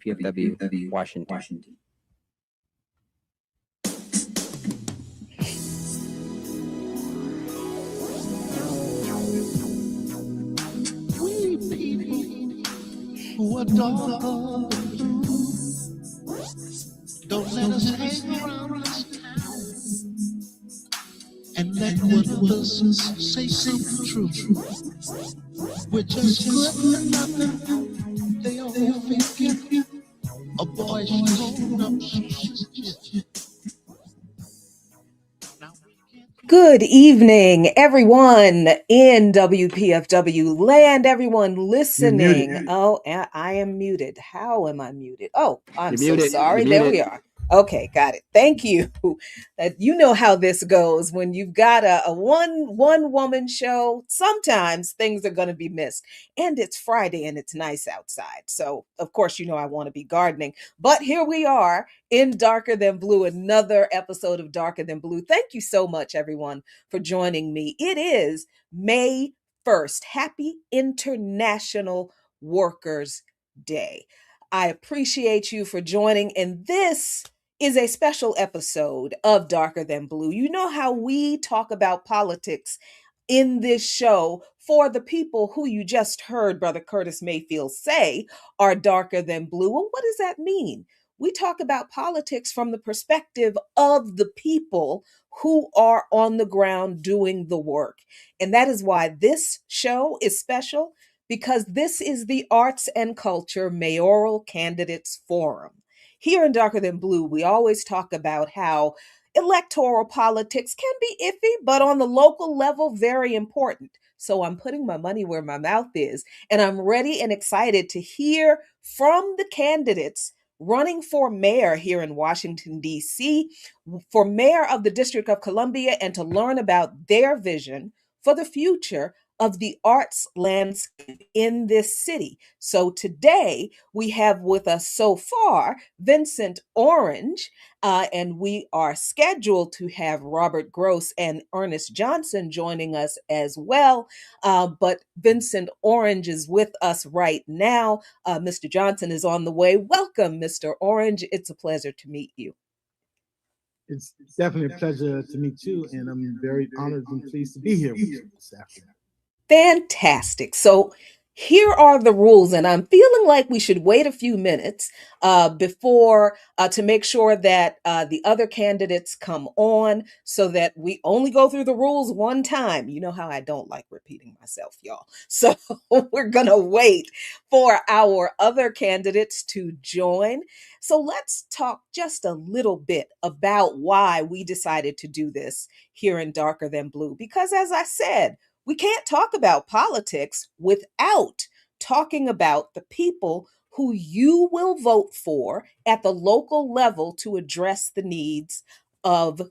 WPFW, Washington. We people who are dark of the blue, don't let us hang around this town and let what others say come true. We're just good enough. They all think a boy's grown up. Good evening, everyone in WPFW land, everyone listening. Oh, I am muted. How am I muted? Oh, I'm so sorry. There we are. Okay, got it. Thank you. You know how this goes when you've got a one woman show. Sometimes things are going to be missed, and it's Friday and it's nice outside. So of course, you know I want to be gardening, but here we are in Darker Than Blue, another episode of Darker Than Blue. Thank you so much, everyone, for joining me. It is May 1st. Happy International Workers' Day. I appreciate you for joining, and this is a special episode of Darker Than Blue. You know how we talk about politics in this show for the people who you just heard Brother Curtis Mayfield say are darker than blue. Well, what does that mean? We talk about politics from the perspective of the people who are on the ground doing the work. And that is why this show is special, because this is the Arts and Culture Mayoral Candidates Forum. Here in Darker Than Blue, we always talk about how electoral politics can be iffy, but on the local level, very important. So I'm putting my money where my mouth is, and I'm ready and excited to hear from the candidates running for mayor here in Washington, D.C., for mayor of the District of Columbia, and to learn about their vision for the future of the arts landscape in this city. So today we have with us so far Vincent Orange, and we are scheduled to have Robert Gross and Ernest Johnson joining us as well. But Vincent Orange is with us right now. Mr. Johnson is on the way. Welcome, Mr. Orange. It's a pleasure to meet you. It's definitely a pleasure to meet you, and I'm very honored and pleased to be here with you this afternoon. Fantastic. So here are the rules, and I'm feeling like we should wait a few minutes before to make sure that the other candidates come on, so that we only go through the rules one time. You know how I don't like repeating myself, y'all. So we're going to wait for our other candidates to join. So let's talk just a little bit about why we decided to do this here in Darker Than Blue. Because as I said, we can't talk about politics without talking about the people who you will vote for at the local level to address the needs of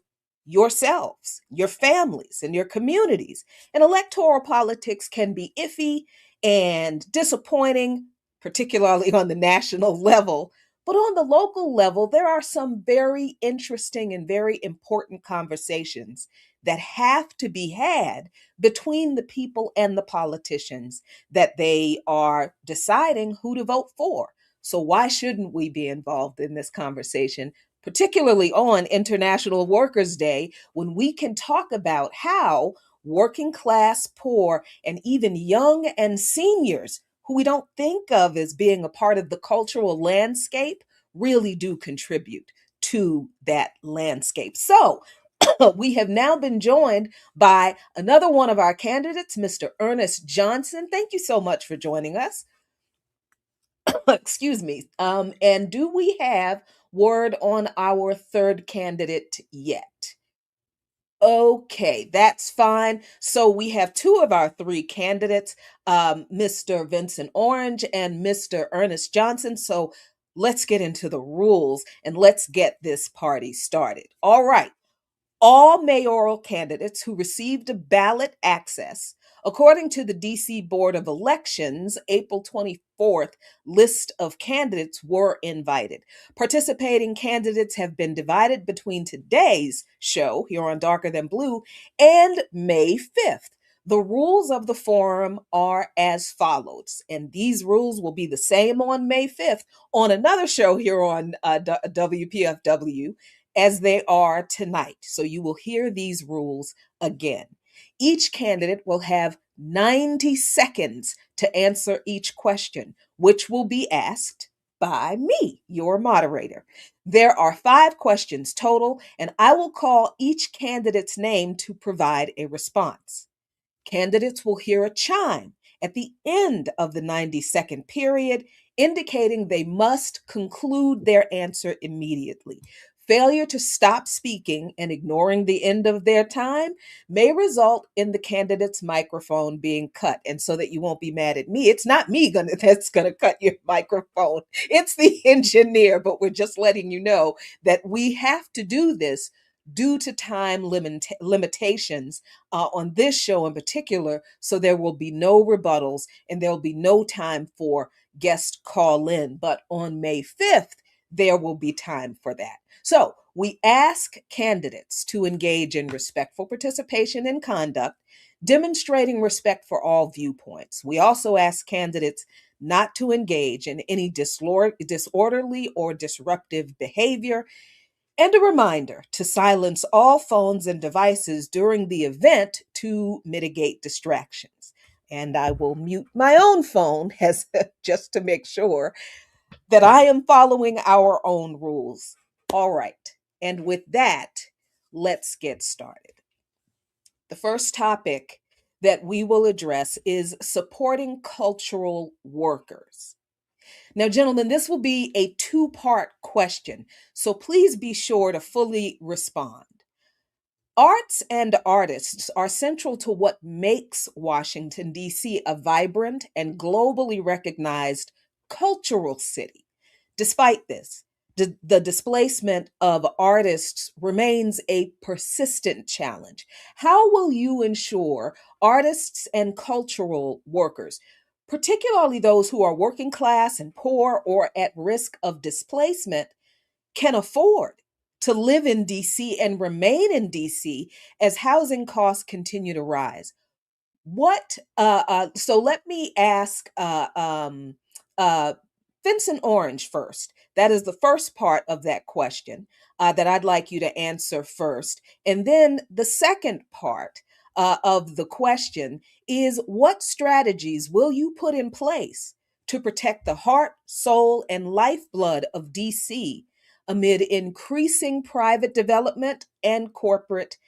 yourselves, your families, and your communities. And electoral politics can be iffy and disappointing, particularly on the national level. But on the local level, there are some very interesting and very important conversations that have to be had between the people and the politicians that they are deciding who to vote for. So why shouldn't we be involved in this conversation, particularly on International Workers' Day, when we can talk about how working class, poor, and even young and seniors who we don't think of as being a part of the cultural landscape really do contribute to that landscape. So we have now been joined by another one of our candidates, Mr. Ernest Johnson. Thank you so much for joining us. Excuse me. And do we have word on our third candidate yet? Okay, that's fine. So we have two of our three candidates, Mr. Vincent Orange and Mr. Ernest Johnson. So let's get into the rules and let's get this party started. All right. All mayoral candidates who received a ballot access, according to the DC Board of Elections, April 24th list of candidates were invited. Participating candidates have been divided between today's show here on Darker Than Blue and May 5th. The rules of the forum are as follows, and these rules will be the same on May 5th on another show here on WPFW as they are tonight. So you will hear these rules again. Each candidate will have 90 seconds to answer each question, which will be asked by me, your moderator. There are 5 questions total, and I will call each candidate's name to provide a response. Candidates will hear a chime at the end of the 90-second period, indicating they must conclude their answer immediately. Failure to stop speaking and ignoring the end of their time may result in the candidate's microphone being cut. And so that you won't be mad at me, it's not me that's going to cut your microphone. It's the engineer, but we're just letting you know that we have to do this due to time limitations on this show in particular. So there will be no rebuttals and there'll be no time for guest call in. But on May 5th, there will be time for that. So we ask candidates to engage in respectful participation and conduct, demonstrating respect for all viewpoints. We also ask candidates not to engage in any disorderly or disruptive behavior, and a reminder to silence all phones and devices during the event to mitigate distractions. And I will mute my own phone just to make sure that I am following our own rules. All right. And with that, let's get started. The first topic that we will address is supporting cultural workers. Now, gentlemen, this will be a 2-part question, so please be sure to fully respond. Arts and artists are central to what makes Washington, D.C. a vibrant and globally recognized cultural city. Despite this, the displacement of artists remains a persistent challenge. How will you ensure artists and cultural workers, particularly those who are working class and poor or at risk of displacement, can afford to live in DC and remain in DC as housing costs continue to rise? So let me ask Vincent Orange first. That is the first part of that question that I'd like you to answer first. And then the second part of the question is, what strategies will you put in place to protect the heart, soul, and lifeblood of DC amid increasing private development and corporate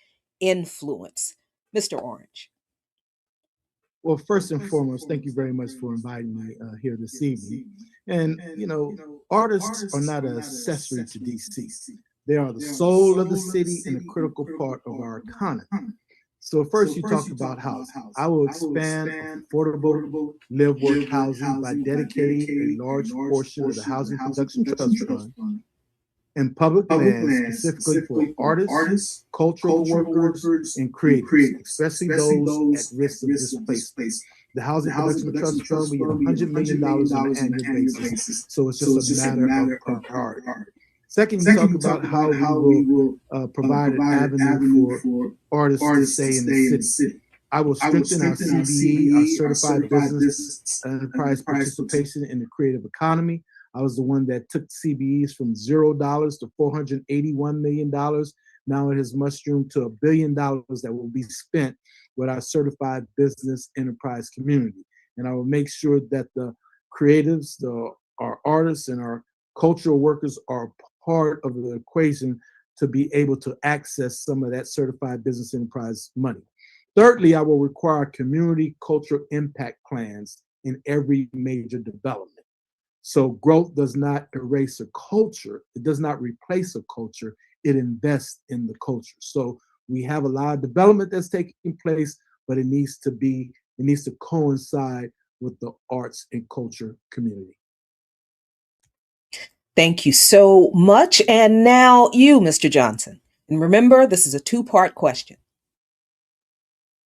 influence? Mr. Orange. Well, first and foremost, thank you very much for inviting me here this evening. And, artists are not an accessory to DC. They are the soul of the city and a critical part of our economy. So first you talked about housing. I will expand affordable live-work housing by dedicating a large portion of the Housing Production Trust Fund and public lands specifically for artists, cultural workers, and creators, especially those at risk of displacement. The Housing Production Trust Fund, we get $100 million on an annual basis, so it's just a matter of priority. Second, you talk about how we will provide an avenue for artists to stay in the city. I will strengthen our CBE, our Certified Business Enterprise Participation in the Creative Economy. I was the one that took CBEs from $0 to $481 million. Now it has mushroomed to $1 billion that will be spent with our certified business enterprise community. And I will make sure that the creatives, our artists, and our cultural workers are part of the equation to be able to access some of that certified business enterprise money. Thirdly, I will require community cultural impact plans in every major development. So growth does not erase a culture. It does not replace a culture. It invests in the culture. So we have a lot of development that's taking place, but it needs to coincide with the arts and culture community. Thank you so much. And now you, Mr. Johnson. And remember, this is a 2-part question.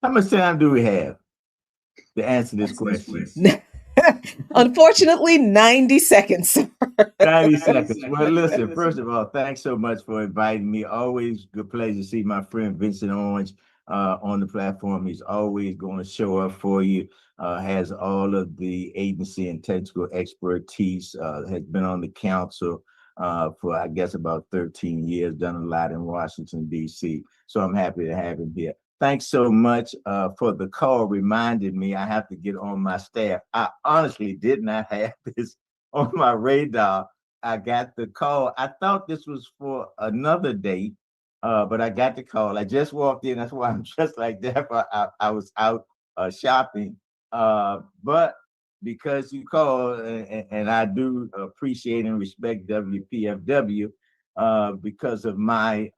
How much time do we have to answer this question? Unfortunately, 90 seconds. 90 seconds. Well, listen, first of all, thanks so much for inviting me. Always good pleasure to see my friend Vincent Orange. on the platform. He's always going to show up for you. Has all of the agency and technical expertise. Has been on the council for I guess about 13 years. Done a lot in Washington D.C. So I'm happy to have him here. Thanks so much for the call. Reminded me I have to get on my staff. I honestly did not have this on my radar. I got the call. I thought this was for another date, but I got the call. I just walked in. That's why I'm just like that. I was out shopping, but because you called, and I do appreciate and respect WPFW because of my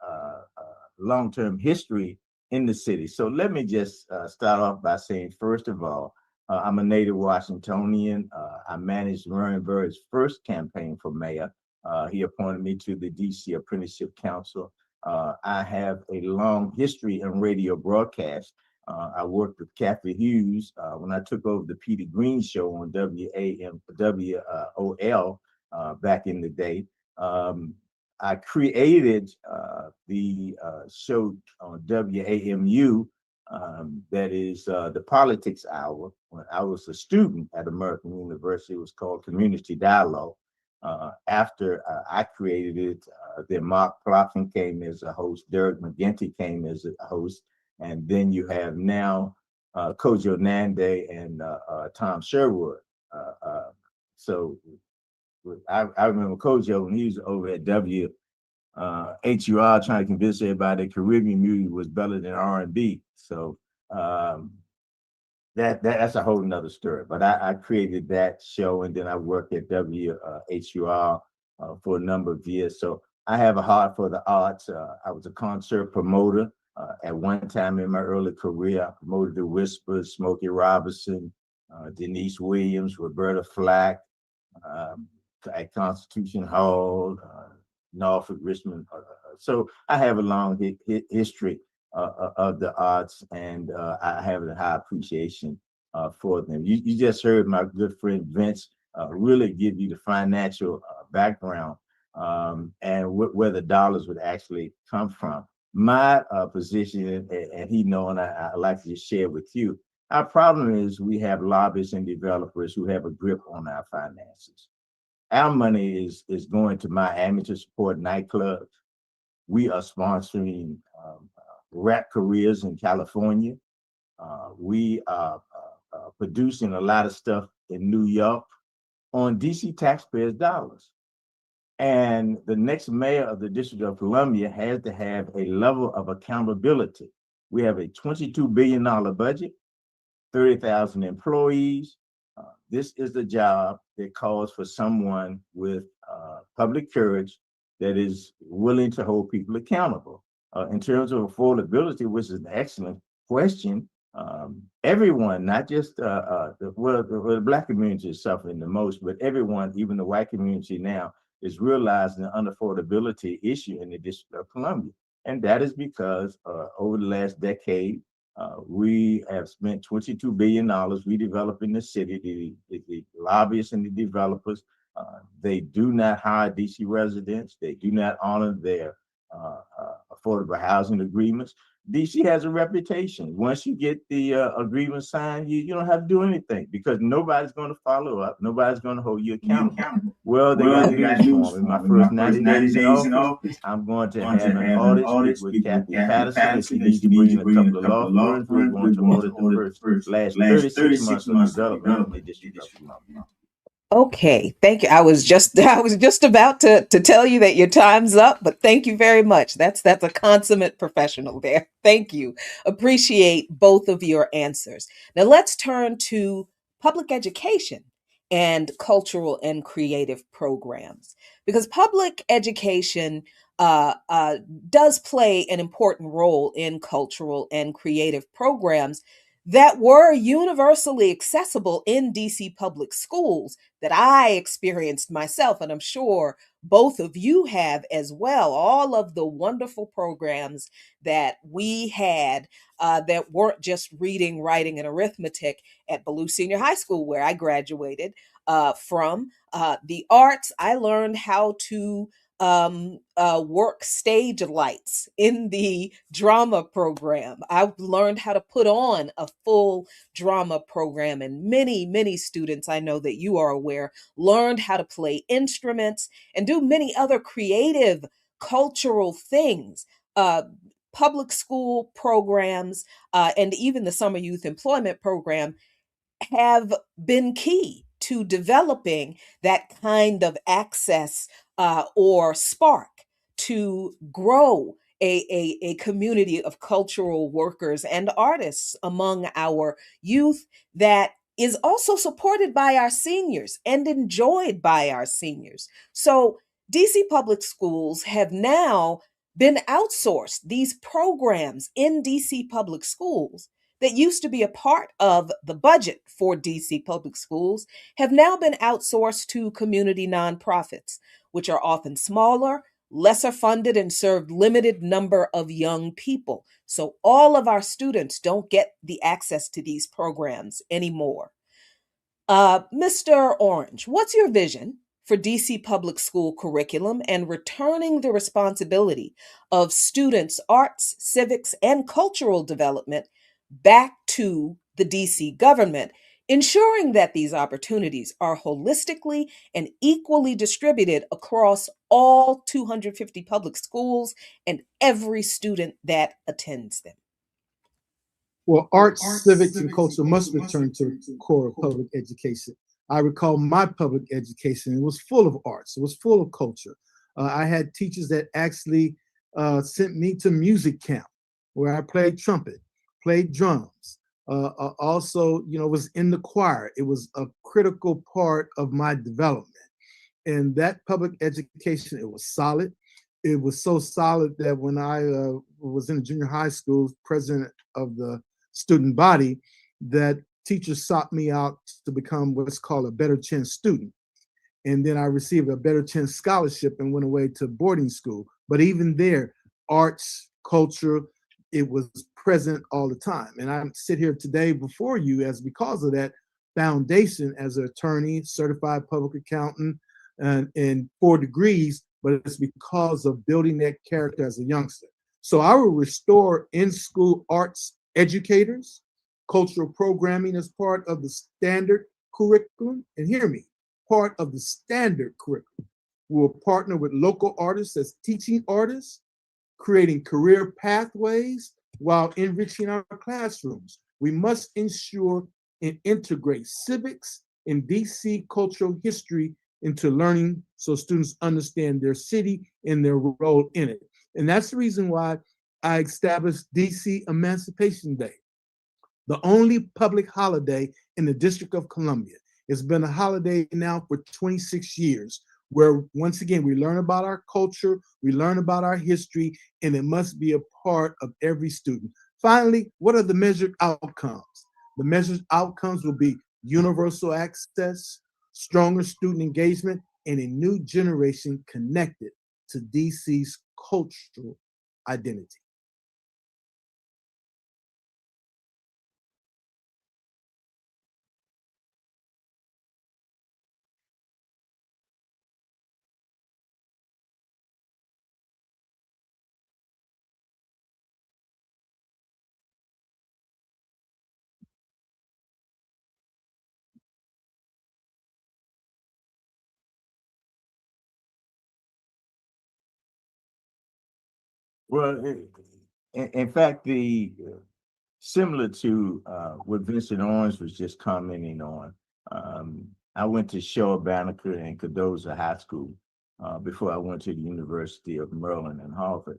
long-term history in the city. So let me just start off by saying, first of all, I'm a native Washingtonian. I managed Murray Bird's first campaign for mayor. He appointed me to the DC Apprenticeship Council. I have a long history in radio broadcast. I worked with Kathy Hughes when I took over the Peter Green show on WOL back in the day. I created the show on WAMU that is the Politics Hour. When I was a student at American University, it was called Community Dialogue. After I created it, then Mark Plotkin came as a host, Derek McGinty came as a host, and then you have now Kojo Nande and Tom Sherwood. So I remember Kojo when he was over at HUR trying to convince everybody that Caribbean music was better than R&B. So that's a whole nother story. But I created that show, and then I worked at WHUR for a number of years. So I have a heart for the arts. I was a concert promoter at one time in my early career. I promoted the Whispers, Smokey Robinson, Denise Williams, Roberta Flack, at Constitution Hall, Norfolk, Richmond. So I have a long history of the arts, and I have a high appreciation for them. You just heard my good friend Vince really give you the financial background and where the dollars would actually come from. My position, and he know, and I like to just share with you, our problem is we have lobbyists and developers who have a grip on our finances. Our money is going to Miami to support nightclubs. We are sponsoring rap careers in California. We are producing a lot of stuff in New York on DC taxpayers' dollars. And the next mayor of the District of Columbia has to have a level of accountability. We have a $22 billion budget, 30,000 employees. This is the job that calls for someone with public courage that is willing to hold people accountable. In terms of affordability, which is an excellent question, everyone, not just the Black community is suffering the most, but everyone, even the white community now, is realizing the unaffordability issue in the District of Columbia. And that is because over the last decade, we have spent $22 billion redeveloping the city. The lobbyists and the developers, they do not hire DC residents. They do not honor their affordable housing agreements. DC has a reputation. Once you get the agreement signed, you don't have to do anything because nobody's going to follow up. Nobody's going to hold you accountable. Well, they got news for me. My first 90 days in office, I'm going to have an audit, speak with Kathy Patterson. If she needs to bring in a couple of law firms, we're going to audit the last 36 months of development in the District of Columbia. Okay, thank you. I was just about to tell you that your time's up, but thank you very much. That's a consummate professional there. Thank you. Appreciate both of your answers. Now let's turn to public education and cultural and creative programs, because public education does play an important role in cultural and creative programs that were universally accessible in DC public schools that I experienced myself, and I'm sure both of you have as well. All of the wonderful programs that we had that weren't just reading, writing, and arithmetic at Ballou Senior High School, where I graduated from. The arts, I learned how to work stage lights in the drama program. I learned how to put on a full drama program, and many students, I know that you are aware, learned how to play instruments and do many other creative cultural things. Public school programs and even the summer youth employment program have been key to developing that kind of access or spark to grow a community of cultural workers and artists among our youth that is also supported by our seniors and enjoyed by our seniors. So, DC public schools have now been outsourced. These programs in DC public schools that used to be a part of the budget for DC public schools have now been outsourced to community nonprofits, which are often smaller, lesser funded, and serve limited number of young people. So all of our students don't get the access to these programs anymore. Mr. Orange, what's your vision for DC public school curriculum and returning the responsibility of students' arts, civics, and cultural development back to the DC government, ensuring that these opportunities are holistically and equally distributed across all 250 public schools and every student that attends them? Well, arts, civics, and culture must return to the core of public education. I recall my public education, it was full of arts, it was full of culture. I had teachers that actually sent me to music camp where I played trumpet, played drums, also, was in the choir. It was a critical part of my development. And that public education, it was solid. It was so solid that when I was in junior high school, president of the student body, that teachers sought me out to become what's called a better chance student. And then I received a better chance scholarship and went away to boarding school. But even there, arts, culture, it was present all the time. And I sit here today before you as because of that foundation as an attorney, certified public accountant, and 4 degrees, but it's because of building that character as a youngster. So I will restore in-school arts educators, cultural programming as part of the standard curriculum, and hear me, part of the standard curriculum. We'll partner with local artists as teaching artists, creating career pathways while enriching our classrooms. We must ensure and integrate civics and DC cultural history into learning so students understand their city and their role in it. And that's the reason why I established DC Emancipation Day, the only public holiday in the District of Columbia. It's been a holiday now for 26 years, where once again, we learn about our culture, we learn about our history, and it must be a part of every student. Finally, what are the measured outcomes? The measured outcomes will be universal access, stronger student engagement, and a new generation connected to DC's cultural identity. Well, in fact, the similar to what Vincent Orange was just commenting on, I went to Shaw, Banneker, and Cardozo High School before I went to the University of Maryland and Harvard.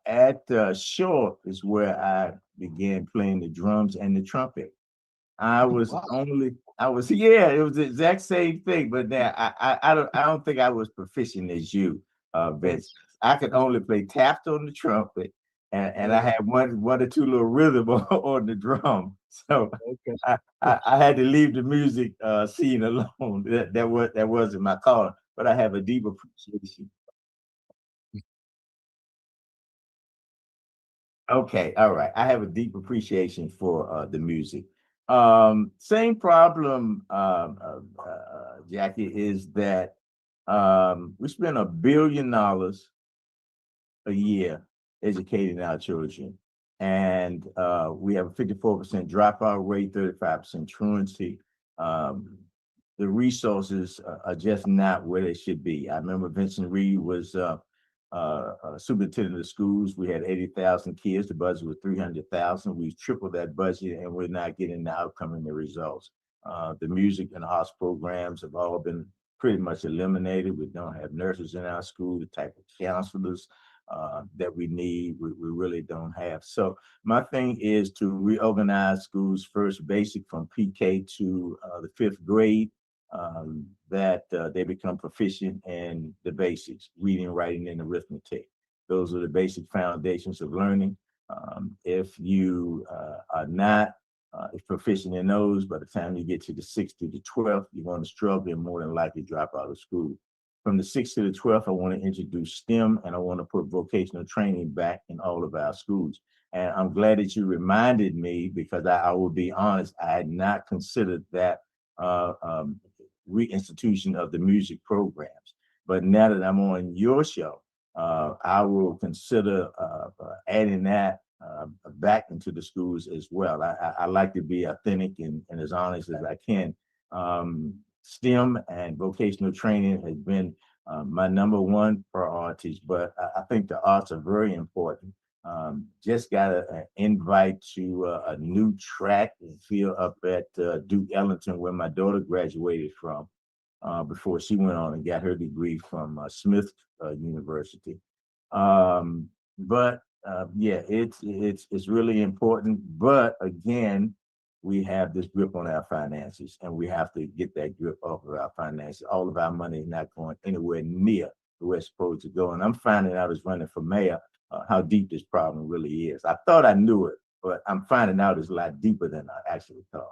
At Shaw is where I began playing the drums and the trumpet. I was yeah, it was the exact same thing, but now I don't think I was proficient as you, Vince. I could only play tapped on the trumpet, and I had one or two little rhythm on the drum. So I had to leave the music scene alone. That wasn't my calling, but I have a deep appreciation. Okay, all right. I have a deep appreciation for the music. Same problem, Jackie, is that We spend $1 billion a year educating our children. And we have a 54% dropout rate, 35% truancy. The resources are just not where they should be. I remember Vincent Reed was superintendent of schools. We had 80,000 kids. The budget was 300,000. We tripled that budget, and we're not getting the outcome and the results. The music and arts programs have all been pretty much eliminated. We don't have nurses in our school, the type of counselors that we need, we really don't have. So my thing is to reorganize schools first basic from PK to the 5th grade, that they become proficient in the basics, reading, writing, and arithmetic. Those are the basic foundations of learning. If you are not proficient in those, by the time you get to the 6th to the 12th, you're going to struggle and more than likely drop out of school. From the 6th to the 12th, I want to introduce STEM, and I want to put vocational training back in all of our schools. And I'm glad that you reminded me, because I will be honest, I had not considered that reinstitution of the music programs. But now that I'm on your show, I will consider adding that back into the schools as well. I like to be authentic and as honest as I can. STEM and vocational training has been my #1 priorities, but I think the arts are very important. Just got an invite to a new track and field up at Duke Ellington, where my daughter graduated from before she went on and got her degree from Smith University. But yeah, it's really important. But again, we have this grip on our finances, and we have to get that grip off of our finances. All of our money is not going anywhere near where it's supposed to go. And I'm finding out as running for mayor how deep this problem really is. I thought I knew it, but I'm finding out it's a lot deeper than I actually thought.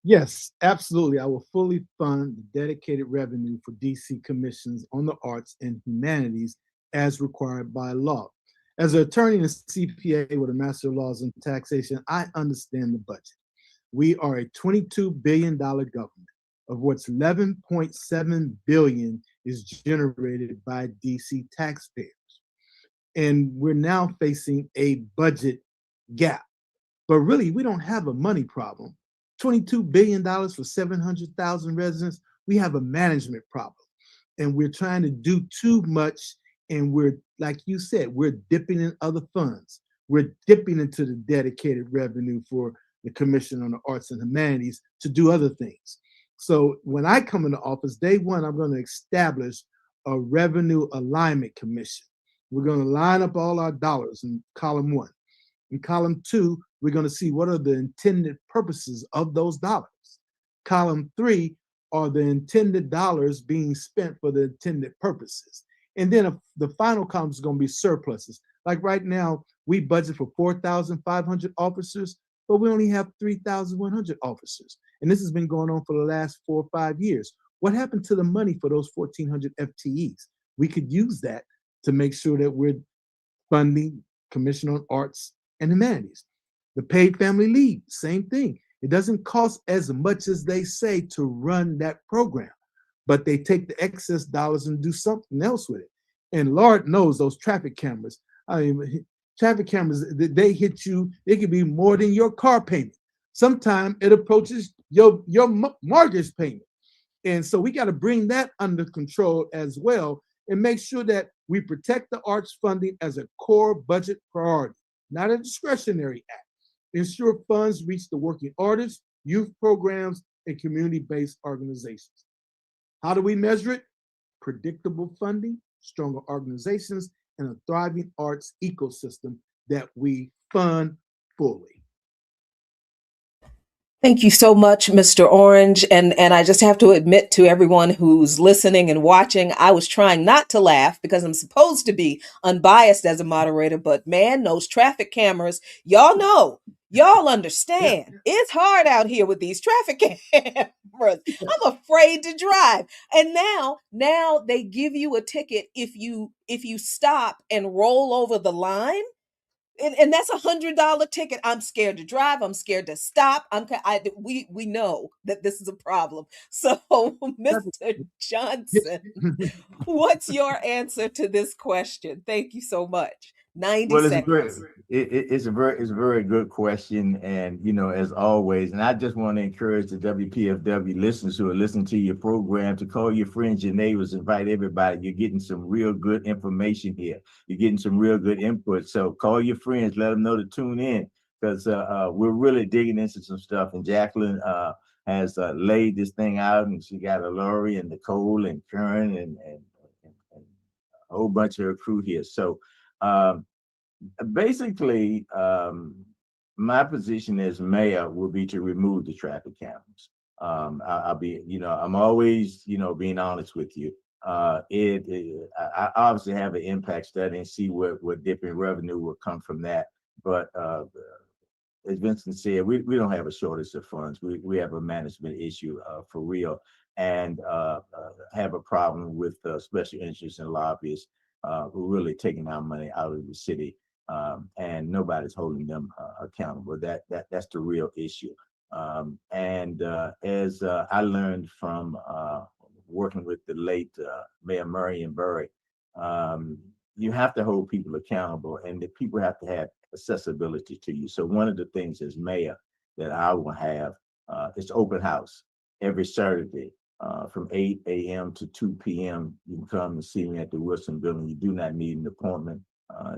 Yes, absolutely. I will fully fund the dedicated revenue for DC commissions on the arts and humanities as required by law. As an attorney and CPA with a Master of Laws in Taxation, I understand the budget. We are a $22 billion government, of which 11.7 billion is generated by DC taxpayers. And we're now facing a budget gap. But really, we don't have a money problem. $22 billion for 700,000 residents, we have a management problem. And we're trying to do too much. And we're, like you said, we're dipping in other funds. We're dipping into the dedicated revenue for the Commission on the Arts and Humanities to do other things. So when I come into office, day one, I'm going to establish a revenue alignment commission. We're going to line up all our dollars in column 1. In column 2, we're going to see what are the intended purposes of those dollars. Column 3, are the intended dollars being spent for the intended purposes. And then the final column is going to be surpluses. Like right now, we budget for 4,500 officers, but we only have 3,100 officers. And this has been going on for the last 4 or 5 years. What happened to the money for those 1,400 FTEs? We could use that to make sure that we're funding Commission on Arts and Humanities. The paid family leave, same thing. It doesn't cost as much as they say to run that program, but they take the excess dollars and do something else with it. And Lord knows those traffic cameras. I mean, traffic cameras, they hit you, it could be more than your car payment. Sometimes it approaches your mortgage payment. And so we got to bring that under control as well and make sure that we protect the arts funding as a core budget priority, not a discretionary act. Ensure funds reach the working artists, youth programs, and community-based organizations. How do we measure it? Predictable funding, stronger organizations, and a thriving arts ecosystem that we fund fully. Thank you so much, Mr. Orange. And I just have to admit to everyone who's listening and watching, I was trying not to laugh because I'm supposed to be unbiased as a moderator, but man, those traffic cameras, y'all know, y'all understand. Yeah. It's hard out here with these traffic cameras. I'm afraid to drive. And now they give you a ticket if you stop and roll over the line. And that's $100 ticket. I'm scared to drive. I'm scared to stop. We know that this is a problem. So, Mr. Johnson, what's your answer to this question? Thank you so much. 90 seconds. It's a very good question, and as always, and I just want to encourage the WPFW listeners who are listening to your program to call your friends, your neighbors, invite everybody. You're getting some real good information here. You're getting some real good input. So call your friends, let them know to tune in because we're really digging into some stuff. And Jacqueline has laid this thing out, and she got a Lori and Nicole and Karen and a whole bunch of her crew here. So. Basically, my position as mayor will be to remove the traffic cameras. I'll be, I'm always, being honest with you. I obviously have an impact study and see what different revenue will come from that. But as Vincent said, we don't have a shortage of funds. We have a management issue for real, and have a problem with special interests and lobbyists who are really taking our money out of the city. And nobody's holding them accountable. That's the real issue. As I learned from working with the late Mayor Marion Barry, you have to hold people accountable, and the people have to have accessibility to you. So one of the things as mayor that I will have is open house every Saturday. From 8 a.m. to 2 p.m. You can come and see me at the Wilson Building. You do not need an appointment.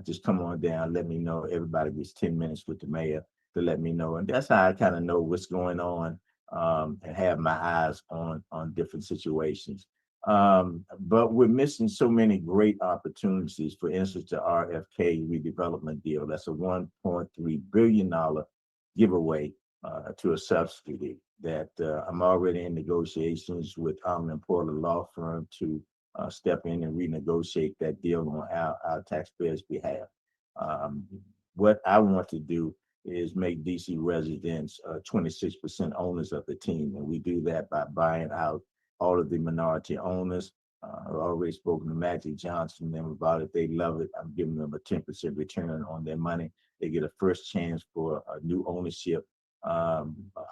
Just come on down, let me know. Everybody gets 10 minutes with the mayor to let me know. And that's how I kind of know what's going on and have my eyes on different situations. But we're missing so many great opportunities. For instance, the RFK redevelopment deal. That's a $1.3 billion giveaway to a subsidy that I'm already in negotiations with Allen & Porter Law Firm to step in and renegotiate that deal on our taxpayers' behalf. What I want to do is make DC residents 26% owners of the team, and we do that by buying out all of the minority owners. I've already spoken to Magic Johnson and them about it. They love it. I'm giving them a 10% return on their money. They get a first chance for a new ownership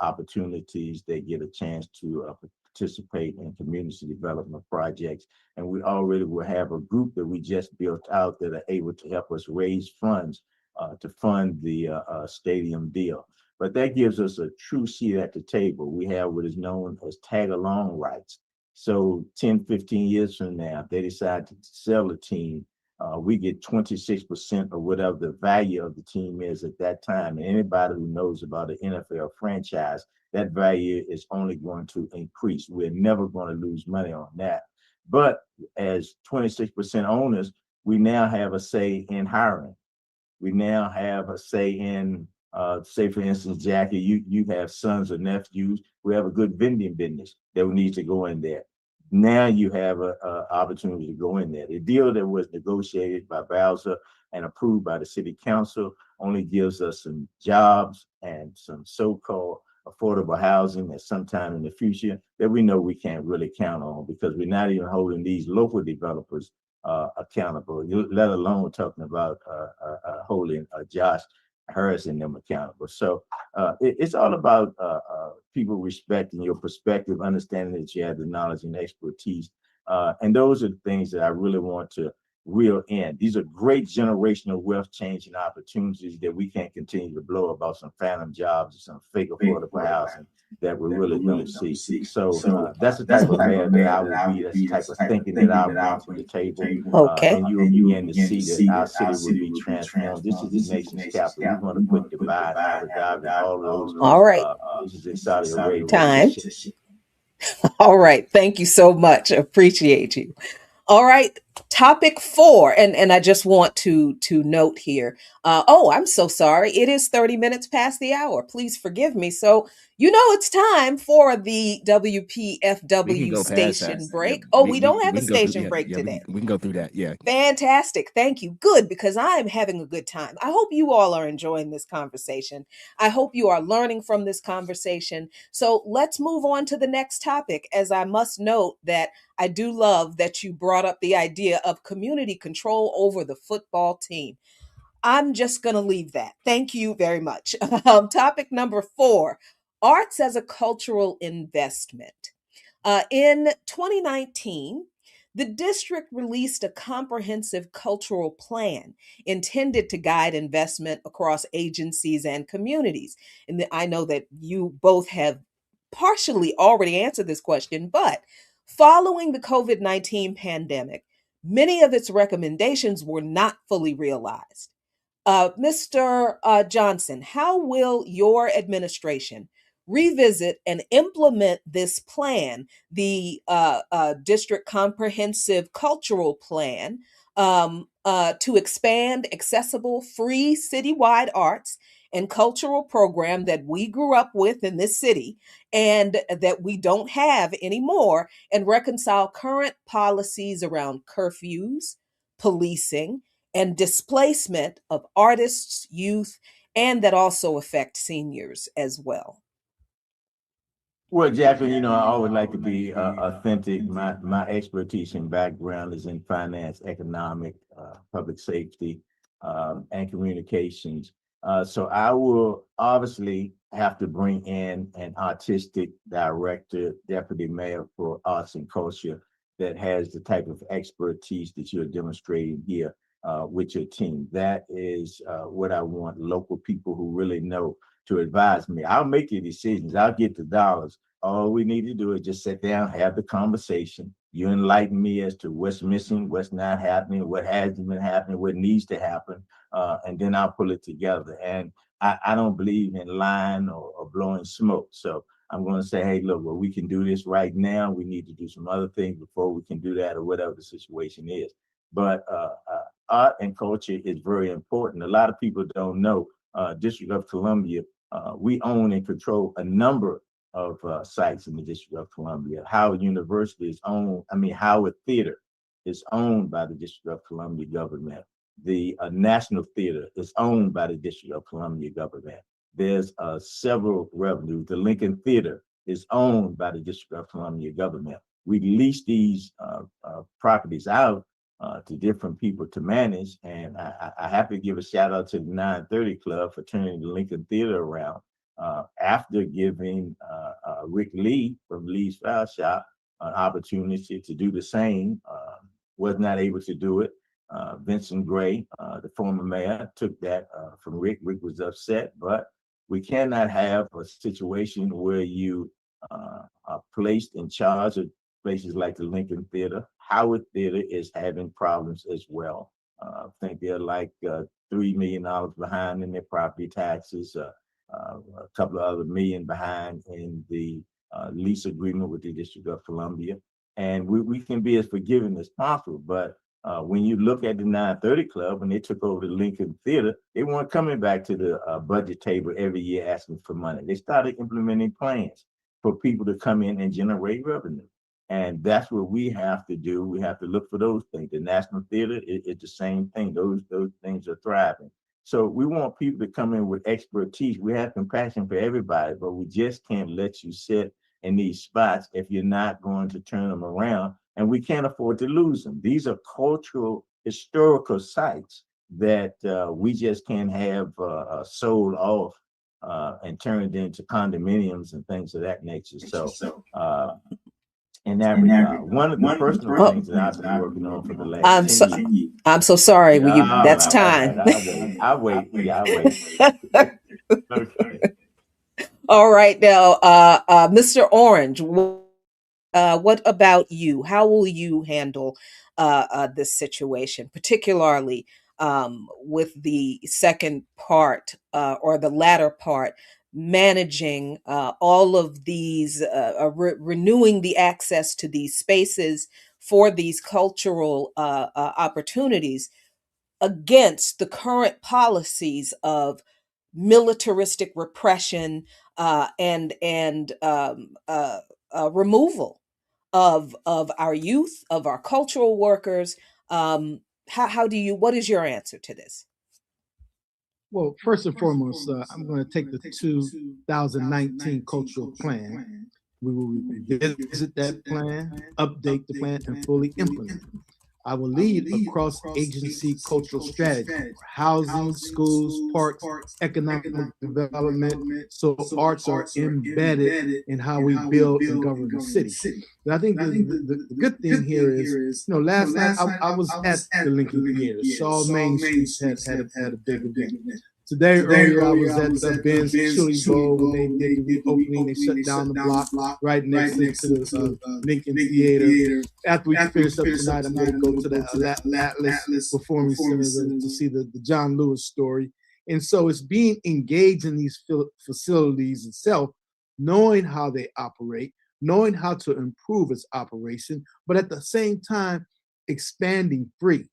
opportunities. They get a chance to participate in community development projects. And we already will have a group that we just built out that are able to help us raise funds to fund the stadium deal. But that gives us a true seat at the table. We have what is known as tag along rights. So 10, 15 years from now, if they decide to sell the team, we get 26% of whatever the value of the team is at that time. And anybody who knows about an NFL franchise, that value is only going to increase. We're never going to lose money on that. But as 26% owners, we now have a say in hiring. We now have a say in Say, for instance, Jackie, you have sons or nephews who have a good vending business that needs to go in there. Now you have a opportunity to go in there. The deal that was negotiated by Bowser and approved by the city council only gives us some jobs and some so-called affordable housing at some time in the future that we know we can't really count on, because we're not even holding these local developers accountable, let alone talking about holding Josh Harris and them accountable. So it's all about people respecting your perspective, understanding that you have the knowledge and expertise. And those are the things that I really want to reel in. These are great generational wealth changing opportunities that we can't continue to blow about some phantom jobs or some fake affordable housing that we really don't see. So that's the type of mayor that I will be. That's the type of thinking that I bring to the table. Okay. And you will begin to see that our city will be transformed. This is the nation's capital. We're going to put Dubai and Abu Dhabi and all those All right. places in Saudi Arabia. Time. All right. Thank you so much. Appreciate you. All right, topic 4, and I just want to note here. Oh, I'm so sorry. It is 30 minutes past the hour. Please forgive me. So it's time for the WPFW station break. We don't have a station break today. We can go through that. Yeah. Fantastic. Thank you. Good, because I'm having a good time. I hope you all are enjoying this conversation. I hope you are learning from this conversation. So let's move on to the next topic, as I must note that I do love that you brought up the idea of community control over the football team. I'm just going to leave that. Thank you very much. Topic number 4, arts as a cultural investment. In 2019, the district released a comprehensive cultural plan intended to guide investment across agencies and communities. And I know that you both have partially already answered this question, but following the COVID-19 pandemic, many of its recommendations were not fully realized. Mr. Johnson, how will your administration revisit and implement this plan, the District Comprehensive Cultural Plan, to expand accessible, free citywide arts and cultural program that we grew up with in this city and that we don't have anymore, and reconcile current policies around curfews, policing, and displacement of artists, youth, and that also affect seniors as well? Well, Jacqueline, I always like to be authentic. My expertise and background is in finance, economic, public safety, and communications. So I will obviously have to bring in an artistic director, deputy mayor for arts and culture that has the type of expertise that you're demonstrating here with your team. That is what I want, local people who really know to advise me. I'll make the decisions. I'll get the dollars. All we need to do is just sit down, have the conversation. You enlighten me as to what's missing, what's not happening, what hasn't been happening, what needs to happen, and then I'll pull it together. And I don't believe in lying or blowing smoke. So I'm going to say, hey, look, well, we can do this right now. We need to do some other things before we can do that, or whatever the situation is. But art and culture is very important. A lot of people don't know, District of Columbia, we own and control a number of sites in the District of Columbia. Howard University is owned, Howard Theater is owned by the District of Columbia government. The National Theater is owned by the District of Columbia government. There's several revenues. The Lincoln Theater is owned by the District of Columbia government. We lease these properties out to different people to manage. And I have to give a shout out to the 930 Club for turning the Lincoln Theater around after giving Rick Lee from Lee's File Shop an opportunity to do the same. Was not able to do it. Vincent Gray, the former mayor, took that from Rick. Rick was upset, but we cannot have a situation where you are placed in charge of places like the Lincoln Theater. Howard Theater is having problems as well. I think they're like $3 million behind in their property taxes, a couple of other million behind in the lease agreement with the District of Columbia. And we can be as forgiving as possible, but When you look at the 930 Club, when they took over the Lincoln Theater, they weren't coming back to the budget table every year asking for money. They started implementing plans for people to come in and generate revenue. And that's what we have to do. We have to look for those things. The National Theater is the same thing. Those things are thriving. So we want people to come in with expertise. We have compassion for everybody, but we just can't let you sit in these spots if you're not going to turn them around. And we can't afford to lose them. These are cultural, historical sites that we just can't have sold off and turned into condominiums and things of that nature. So in that regard, one of the personal things that I've been working on for the last 10 years. I'm so sorry. That's time. I'll wait. Yeah, I'll wait. Okay. All right, now, Mr. Orange, what about you? How will you handle this situation, particularly with the second part or the latter part, managing all of these, renewing the access to these spaces for these cultural opportunities against the current policies of militaristic repression and removal of our youth, of our cultural workers. How do you? What is your answer to this? Well, first and foremost, I'm going to take the 2019 cultural plan. We will revisit that plan, update the plan, and fully implement it. I will lead a cross-agency cultural strategy for housing, schools, parks, economic development, so arts are embedded in how we build and govern the city. But I think the good thing here is, last night I was at the Lincoln Theater. Shaw Main Street had a big event. Today, earlier, I was at the Ben's Chili Bowl when they did the reopening. They shut down the block right next to the Lincoln Theater. After we finish up tonight, I'm going to go to the Atlas Performing Center to see the John Lewis story. And so it's being engaged in these facilities itself, knowing how they operate, knowing how to improve its operation, but at the same time, expanding free,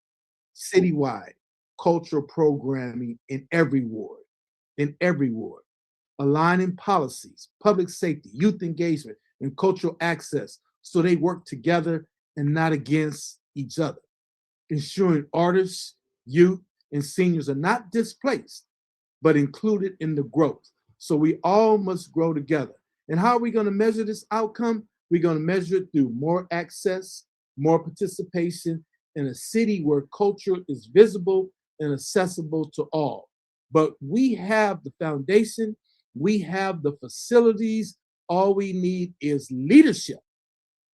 citywide, cultural programming in every ward, aligning policies, public safety, youth engagement, and cultural access so they work together and not against each other, ensuring artists, youth, and seniors are not displaced, but included in the growth. So we all must grow together. And how are we going to measure this outcome? We're going to measure it through more access, more participation in a city where culture is visible and accessible to all. But we have the foundation, we have the facilities. All we need is leadership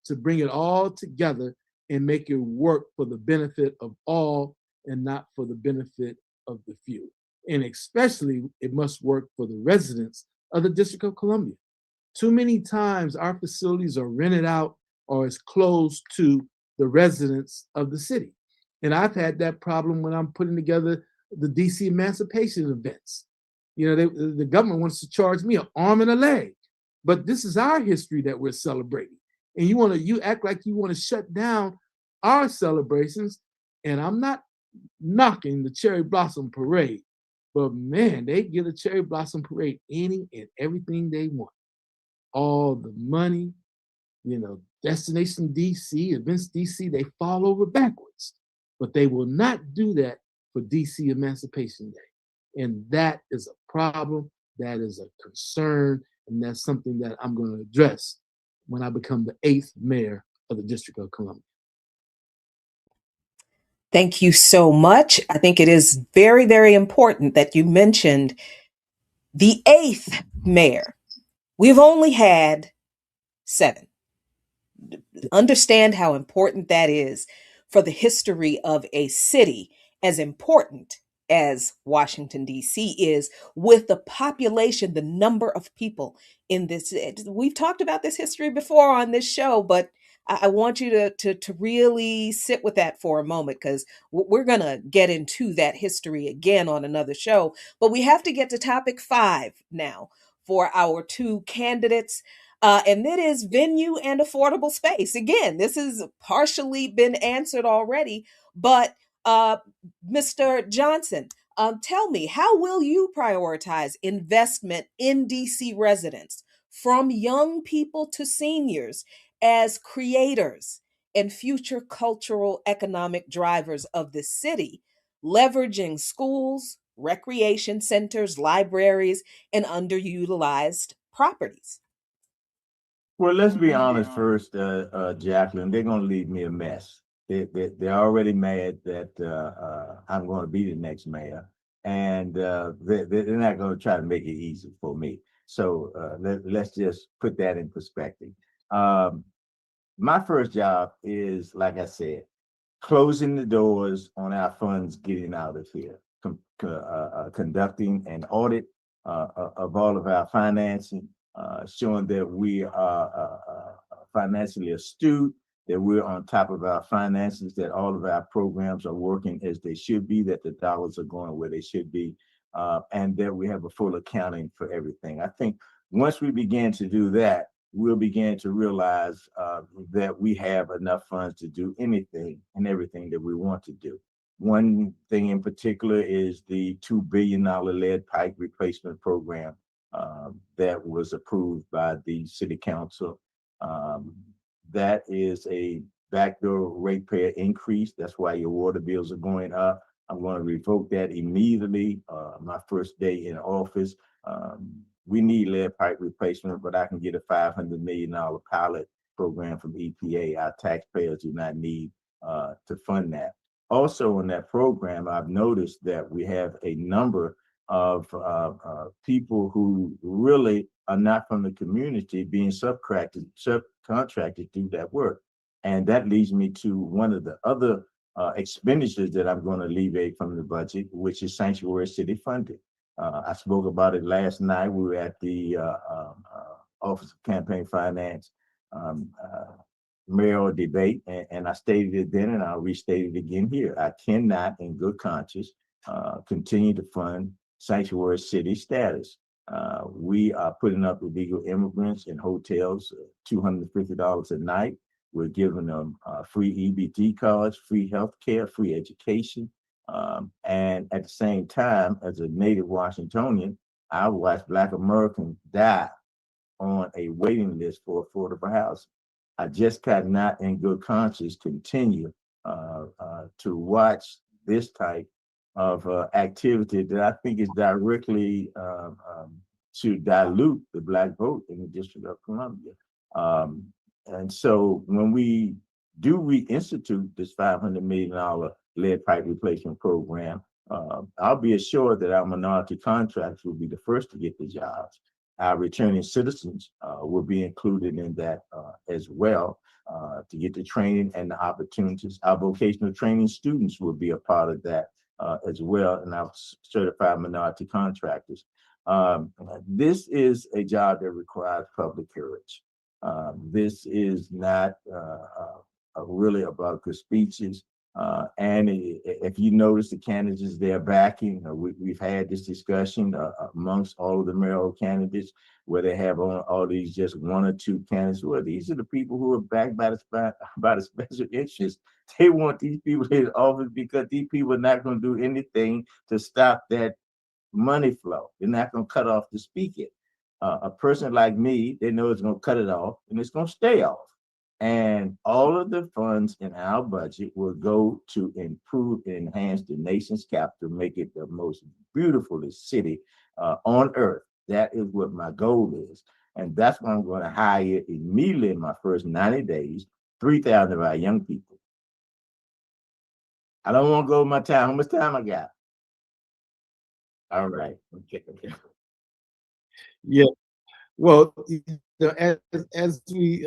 to bring it all together and make it work for the benefit of all and not for the benefit of the few. And especially, it must work for the residents of the District of Columbia. Too many times our facilities are rented out or is closed to the residents of the city. And I've had that problem when I'm putting together the DC emancipation events. The government wants to charge me an arm and a leg, but this is our history that we're celebrating. And you act like you want to shut down our celebrations. And I'm not knocking the Cherry Blossom Parade, but man, they get a Cherry Blossom Parade any and everything they want. All the money, Destination DC, Events DC, they fall over backwards. But they will not do that for DC Emancipation Day. And that is a problem, that is a concern, and that's something that I'm going to address when I become the 8th mayor of the District of Columbia. Thank you so much. I think it is very, very important that you mentioned the 8th mayor. We've only had 7. Understand how important that is for the history of a city, as important as Washington, D.C. is, with the population, the number of people in this. We've talked about this history before on this show, but I want you to really sit with that for a moment, because we're going to get into that history again on another show. But we have to get to topic 5 now for our 2 candidates. And that is venue and affordable space. Again, this has partially been answered already. But Mr. Johnson, tell me, how will you prioritize investment in DC residents, from young people to seniors, as creators and future cultural economic drivers of the city, leveraging schools, recreation centers, libraries, and underutilized properties? Well, let's be honest first, Jacqueline. They're going to leave me a mess. They're already mad that I'm going to be the next mayor, and they're not going to try to make it easy for me. So let's just put that in perspective. Um, my first job is, like I said, closing the doors on our funds getting out of here, conducting an audit of all of our financing, showing that we are financially astute, that we're on top of our finances, that all of our programs are working as they should be, that the dollars are going where they should be, and that we have a full accounting for everything. I think once we begin to do that, we'll begin to realize that we have enough funds to do anything and everything that we want to do. One thing in particular is the $2 billion lead pipe replacement program that was approved by the city council. That is a backdoor ratepayer increase. That's why your water bills are going up. I'm going to revoke that immediately. My first day in office. We need lead pipe replacement, but I can get a $500 million pilot program from EPA. Our taxpayers do not need to fund that. Also in that program, I've noticed that we have a number of people who really are not from the community being subcontracted to do that work. And that leads me to one of the other expenditures that I'm going to alleviate from the budget, which is sanctuary city funding. I spoke about it last night. We were at the Office of Campaign Finance mayoral debate, and I stated it then, and I'll restate it again here. I cannot, in good conscience, continue to fund sanctuary city status. We are putting up illegal immigrants in hotels, $250 a night. We're giving them free EBT cards, free health care, free education. And at the same time, as a native Washingtonian, I watched Black Americans die on a waiting list for affordable housing. I just cannot, in good conscience, continue to watch this type of activity that I think is directly to dilute the Black vote in the District of Columbia. And so when we do reinstitute this $500 million lead pipe replacement program, I'll be assured that our minority contracts will be the first to get the jobs. Our returning citizens will be included in that as well to get the training and the opportunities. Our vocational training students will be a part of that as well, and our certified minority contractors. This is a job that requires public courage. This is not really about good speeches. And if you notice the candidates they're backing, we've had this discussion amongst all of the mayoral candidates where they have on all these just one or two candidates. Well, these are the people who are backed by the special interest. They want these people in office because these people are not going to do anything to stop that money flow. They're not going to cut off the spigot. A person like me, they know it's going to cut it off and it's going to stay off. And all of the funds in our budget will go to improve and enhance the nation's capital, make it the most beautifulest city on earth. That is what my goal is. And that's why I'm going to hire immediately in my first 90 days, 3,000 of our young people. I don't want to go with my time. How much time I got? All right. Okay. Yeah. Well, as we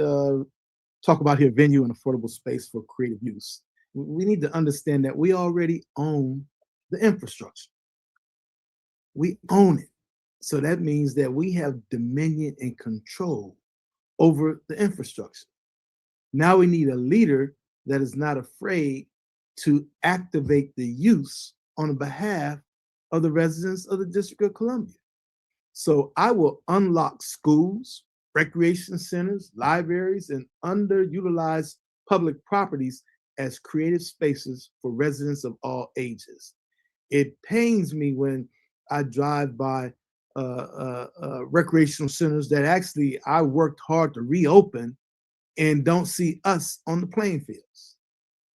talk about here, venue and affordable space for creative use, we need to understand that we already own the infrastructure. We own it. So that means that we have dominion and control over the infrastructure. Now we need a leader that is not afraid to activate the use on behalf of the residents of the District of Columbia. So I will unlock schools, recreation centers, libraries, and underutilized public properties as creative spaces for residents of all ages. It pains me when I drive by recreational centers that actually I worked hard to reopen and don't see us on the playing fields,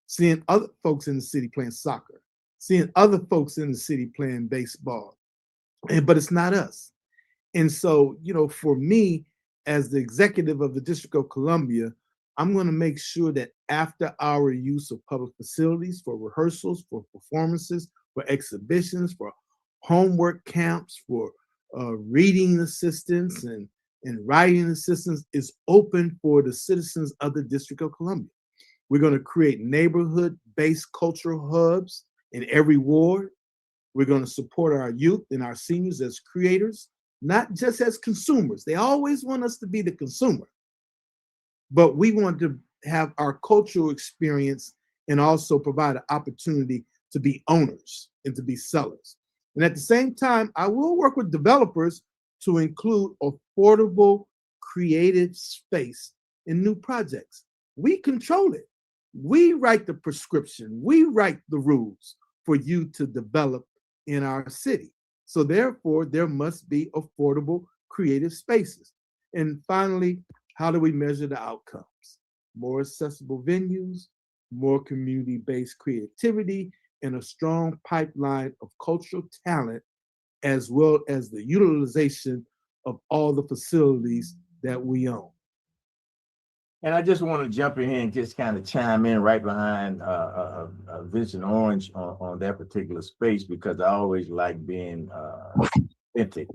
seeing other folks in the city playing soccer, seeing other folks in the city playing baseball, but it's not us. And so, for me, as the executive of the District of Columbia, I'm going to make sure that after our use of public facilities for rehearsals, for performances, for exhibitions, for homework camps, for reading assistance and writing assistance is open for the citizens of the District of Columbia. We're going to create neighborhood-based cultural hubs in every ward. We're going to support our youth and our seniors as creators, not just as consumers. They always want us to be the consumer, but we want to have our cultural experience and also provide an opportunity to be owners and to be sellers. And at the same time, I will work with developers to include affordable, creative space in new projects. We control it. We write the prescription. We write the rules for you to develop in our city. So therefore, there must be affordable, creative spaces. And finally, how do we measure the outcomes? More accessible venues, more community-based creativity, and a strong pipeline of cultural talent, as well as the utilization of all the facilities that we own. And I just want to jump in here and just kind of chime in right behind Vincent Orange on that particular space, because I always like being authentic.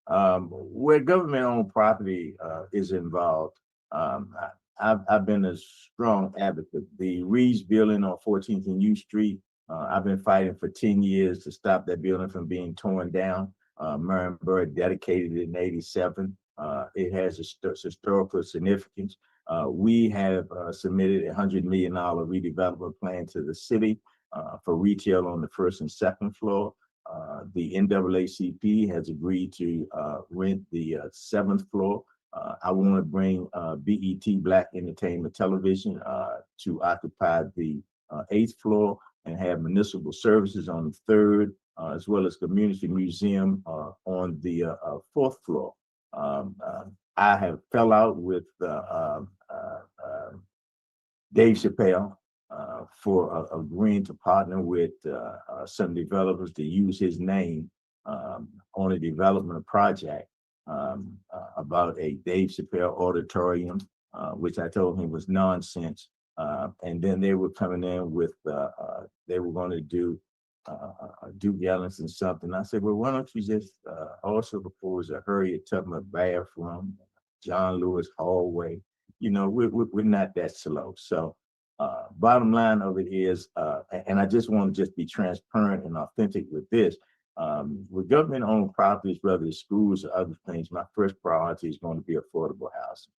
Where government-owned property is involved, I've been a strong advocate. The Reeves building on 14th and U Street, I've been fighting for 10 years to stop that building from being torn down. Marion Bird dedicated it in '87. It has historical significance. We have submitted a $100 million redevelopment plan to the city for retail on the first and second floor. The NAACP has agreed to rent the seventh floor. I want to bring BET Black Entertainment Television to occupy the eighth floor and have municipal services on the third, as well as community museum on the fourth floor. I have fell out with Dave Chappelle for agreeing to partner with some developers to use his name on a development project about a Dave Chappelle auditorium, which I told him was nonsense. And then they were coming in with, they were going to do due diligence and something. I said, well, why don't you just also propose a Harriet Tubman bathroom, John Lewis hallway? We're not that slow. So bottom line of it is, and I just want to just be transparent and authentic with this. With government-owned properties, whether it's schools or other things, my first priority is going to be affordable housing.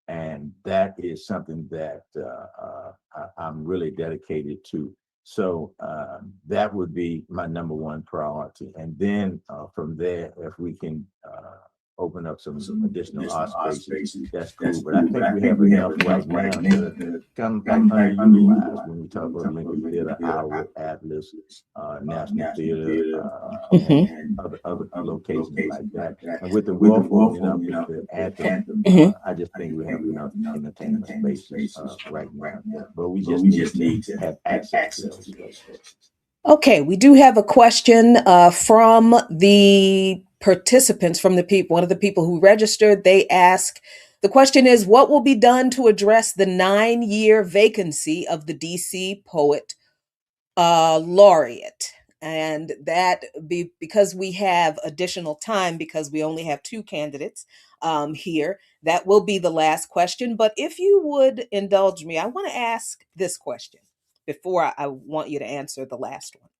And that is something that I'm really dedicated to. So that would be my number one priority. And then from there, if we can open up some additional art spaces, that's cool. But I think we have enough right now to come back underutilized when we talk about Lincoln Theater, Howard, Atlas, National Theater, and other locations like that. And with the Wolf opening up with the Anthem, I just think we have enough entertainment spaces right now. But we just need to have access to those spaces. Okay, we do have a question from the participants, from the people, one of the people who registered. They ask, the question is, what will be done to address the 9-year vacancy of the DC Poet Laureate? And that because we have additional time, because we only have 2 candidates here, that will be the last question. But if you would indulge me, I want to ask this question before I want you to answer the last one.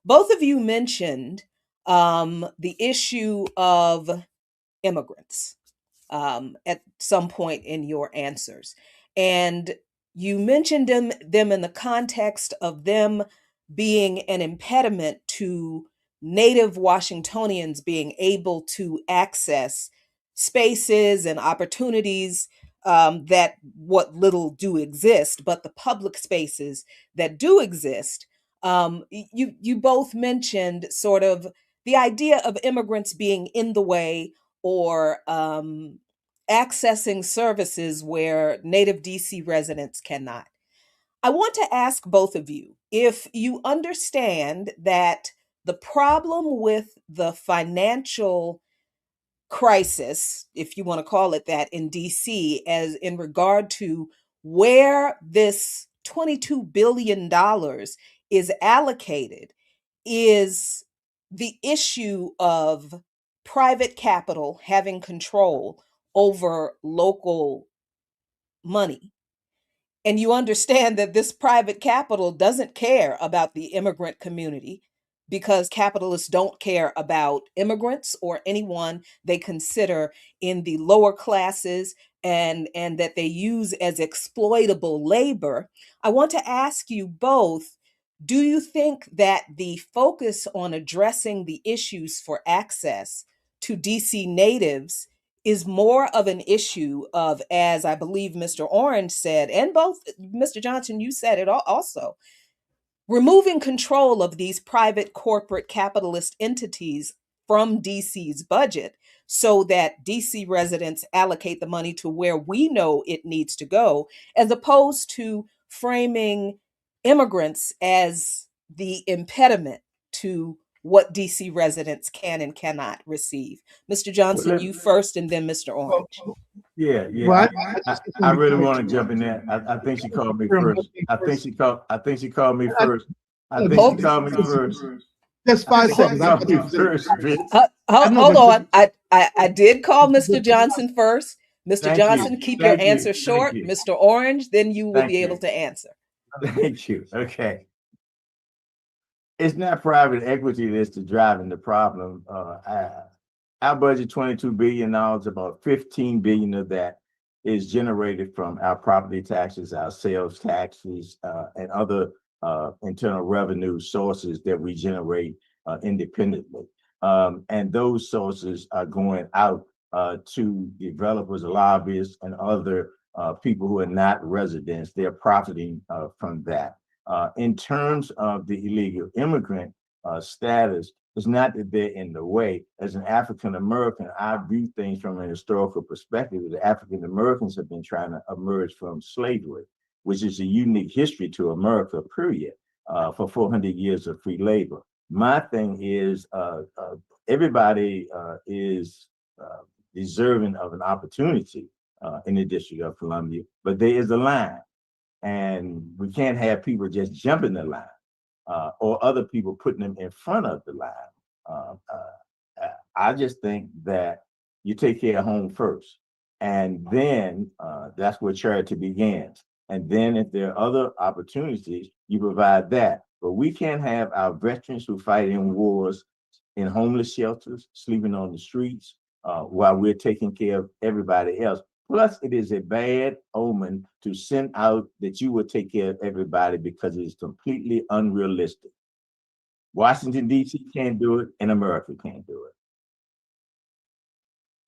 Both of you mentioned the issue of immigrants at some point in your answers. And you mentioned them in the context of them being an impediment to Native Washingtonians being able to access spaces and opportunities that what little do exist, but the public spaces that do exist. You both mentioned sort of the idea of immigrants being in the way, or accessing services where native DC residents cannot. I want to ask both of you if you understand that the problem with the financial crisis, if you want to call it that, in DC, as in regard to where this $22 billion is allocated, is the issue of private capital having control over local money. And you understand that this private capital doesn't care about the immigrant community, because capitalists don't care about immigrants or anyone they consider in the lower classes, and that they use as exploitable labor. I want to ask you both, do you think that the focus on addressing the issues for access to DC natives is more of an issue of, as I believe Mr. Orange said, and both Mr. Johnson, you said it also, removing control of these private corporate capitalist entities from DC's budget so that DC residents allocate the money to where we know it needs to go, as opposed to framing immigrants as the impediment to what DC residents can and cannot receive? Mr. Johnson, you first, and then Mr. Orange. Yeah, yeah. Well, I really want to jump in there. I think she called me first. I think she called me first. I think she called me first. Just 5 seconds. Called me first, bitch. Hold on. I did call Mr. Johnson first. Mr. Thank Johnson, you. keep Thank your you. answer short. Thank you. Mr. Orange, then you will Thank be you. able to answer. Thank you. Okay. It's not private equity that's the driving the problem. Our budget, $22 billion, about $15 billion of that is generated from our property taxes, our sales taxes, and other internal revenue sources that we generate independently. And those sources are going out to developers, lobbyists, and other people who are not residents. They're profiting from that. In terms of the illegal immigrant status, it's not that they're in the way. As an African American, I view things from an historical perspective. The African Americans have been trying to emerge from slavery, which is a unique history to America, period, for 400 years of free labor. My thing is everybody is deserving of an opportunity in the District of Columbia, but there is a line. And we can't have people just jumping the line or other people putting them in front of the line. I just think that you take care of home first. And then that's where charity begins. And then if there are other opportunities, you provide that. But we can't have our veterans who fight in wars in homeless shelters, sleeping on the streets, while we're taking care of everybody else. Plus, it is a bad omen to send out that you will take care of everybody, because it is completely unrealistic. Washington, D.C. can't do it, and America can't do it.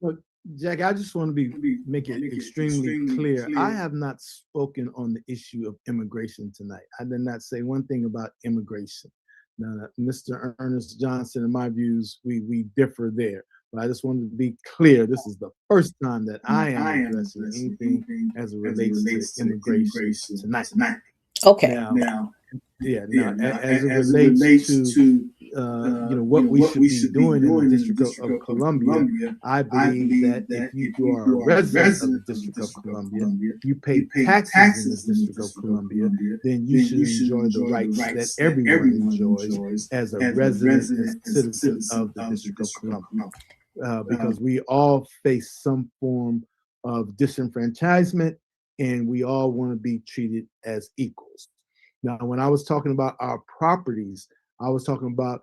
Well, Jack, I just want to make it extremely clear. I have not spoken on the issue of immigration tonight. I did not say one thing about immigration. Now, Mr. Ernest Johnson, in my views, we differ there. But I just wanted to be clear. This is the first time that I am addressing anything as it relates to immigration tonight. Okay. Now, as it relates to what we should be doing in the District of Columbia, I believe that if you are a resident of the District of Columbia, you pay taxes in the District of Columbia, then you should enjoy the rights that everyone enjoys as a resident and citizen of the District of Columbia. Because we all face some form of disenfranchisement, and we all want to be treated as equals. Now, when I was talking about our properties, I was talking about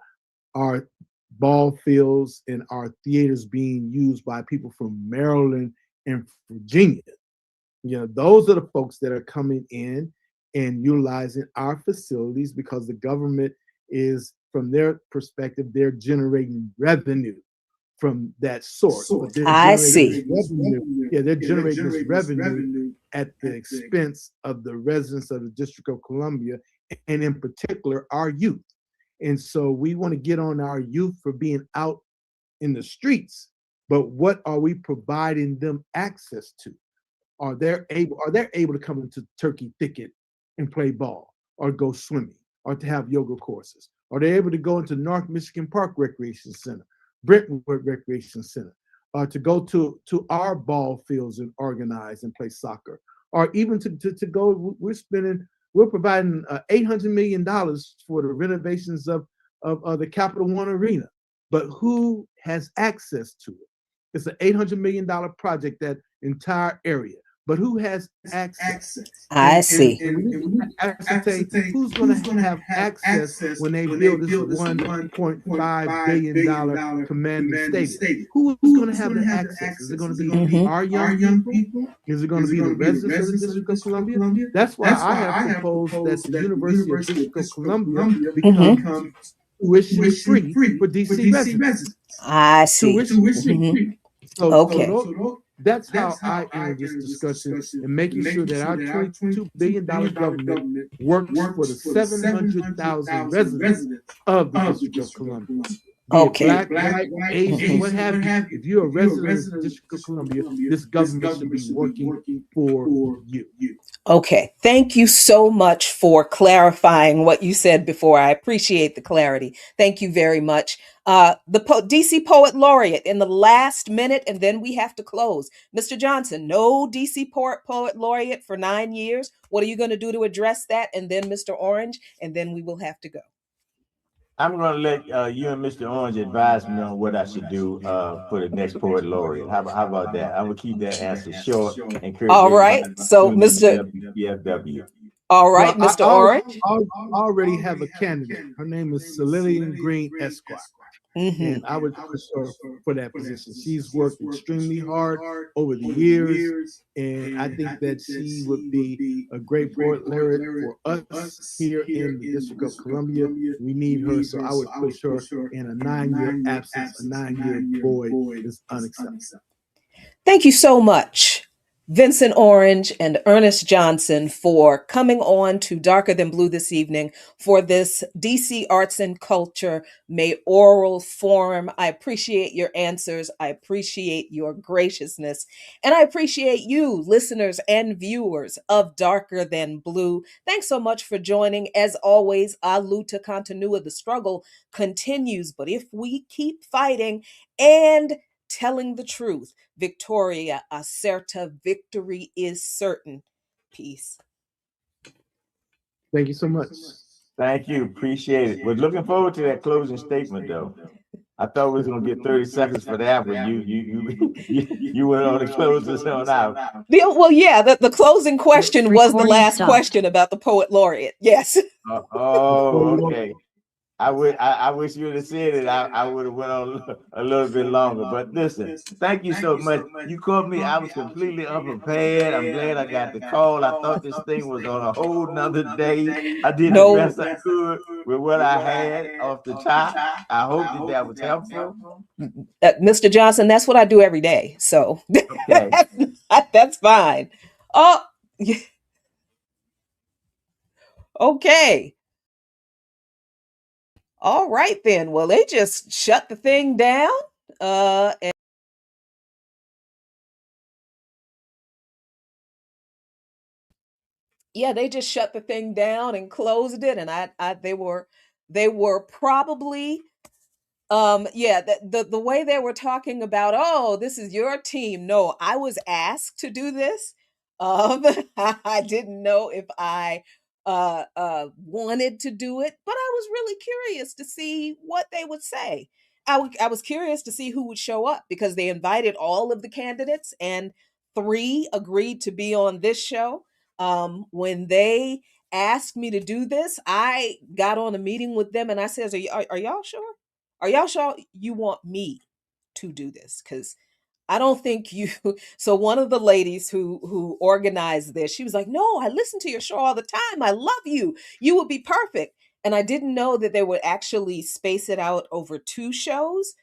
our ball fields and our theaters being used by people from Maryland and Virginia. Those are the folks that are coming in and utilizing our facilities, because the government is, from their perspective, they're generating revenue from that source, but they're I generating see. this revenue. Yeah, they're generating this revenue at the expense of the residents of the District of Columbia, and in particular, our youth. And so we want to get on our youth for being out in the streets, but what are we providing them access to? Are they able to come into Turkey Thicket and play ball, or go swimming, or to have yoga courses? Are they able to go into North Michigan Park Recreation Center, Brentwood Recreation Center, to go to our ball fields and organize and play soccer, or even to go? We're providing $800 million for the renovations of the Capital One Arena, but who has access to it? It's an $800 million project, that entire area. But who has access? I see. And we need to ascertain who's going to have access when they build this $1.5 billion Commander Stadium. Who is going to have the access? Is it going to be our young people? Is it going to be the residents of the District of Columbia? That's why I have proposed that the University of District of Columbia become tuition free for DC residents. I see. Tuition free. So, Okay. that's how I enter this discussion, and making sure that our $22 billion government works for the 700,000 residents of the District of Columbia. Okay. Black, white, Asian, what have you. If you're a resident of the District of Columbia, this government should be working for you. Okay. Thank you so much for clarifying what you said before. I appreciate the clarity. Thank you very much. The DC Poet Laureate in the last minute, and then we have to close. Mr. Johnson, no DC Poet Laureate for 9 years. What are you going to do to address that? And then Mr. Orange, and then we will have to go. I'm going to let you and Mr. Orange advise me on what I should do for the next poet laureate. How about that? I will keep that answer short. All right. So, Mr. PFW. All right, Well, Mr. Orange. I already have a candidate. Her name is Lillian Green Esquire. And I would push her for that position. She's worked extremely hard over the years, and I think that she would be a great poet laureate for us here in the District of Columbia. We need her, so I would push her in a 9-year absence. A 9-year void is unacceptable. Thank you so much, Vincent Orange and Ernest Johnson, for coming on to Darker Than Blue this evening for this DC Arts and Culture Mayoral Forum. I appreciate your answers. I appreciate your graciousness. And I appreciate you, listeners and viewers of Darker Than Blue. Thanks so much for joining. As always, a luta continua. The struggle continues. But if we keep fighting and telling the truth, Victoria Acerta, victory is certain. Peace. Thank you so much. Thank you. Appreciate it. We're looking forward to that closing statement, though. I thought we was gonna get 30 seconds for that, but you went on to close us on out. Well, yeah, the closing question was the last question about the poet laureate. Yes. Okay. I wish you would have said it. I would have went on a little bit longer. But listen, thank you so much. You caught me. I was completely unprepared. I'm glad I got the call. I thought this thing was on a whole nother day. I did the best I could with what I had off the top. I hope that was helpful. Mr. Johnson, that's what I do every day. So okay. That's fine. Oh, okay. All right, then. Well, they just shut the thing down. And yeah, they just shut the thing down and closed it. And they were probably, the way they were talking about, oh, this is your team. No, I was asked to do this. I didn't know if I wanted to do it, but I was really curious to see what they would say. I was curious to see who would show up, because they invited all of the candidates and 3 agreed to be on this show. When they asked me to do this, I got on a meeting with them and I said, are y'all sure? Are y'all sure you want me to do this? Because I don't think you. So one of the ladies who organized this, she was like, no, I listen to your show all the time. I love you. You would be perfect. And I didn't know that they would actually space it out over 2 shows.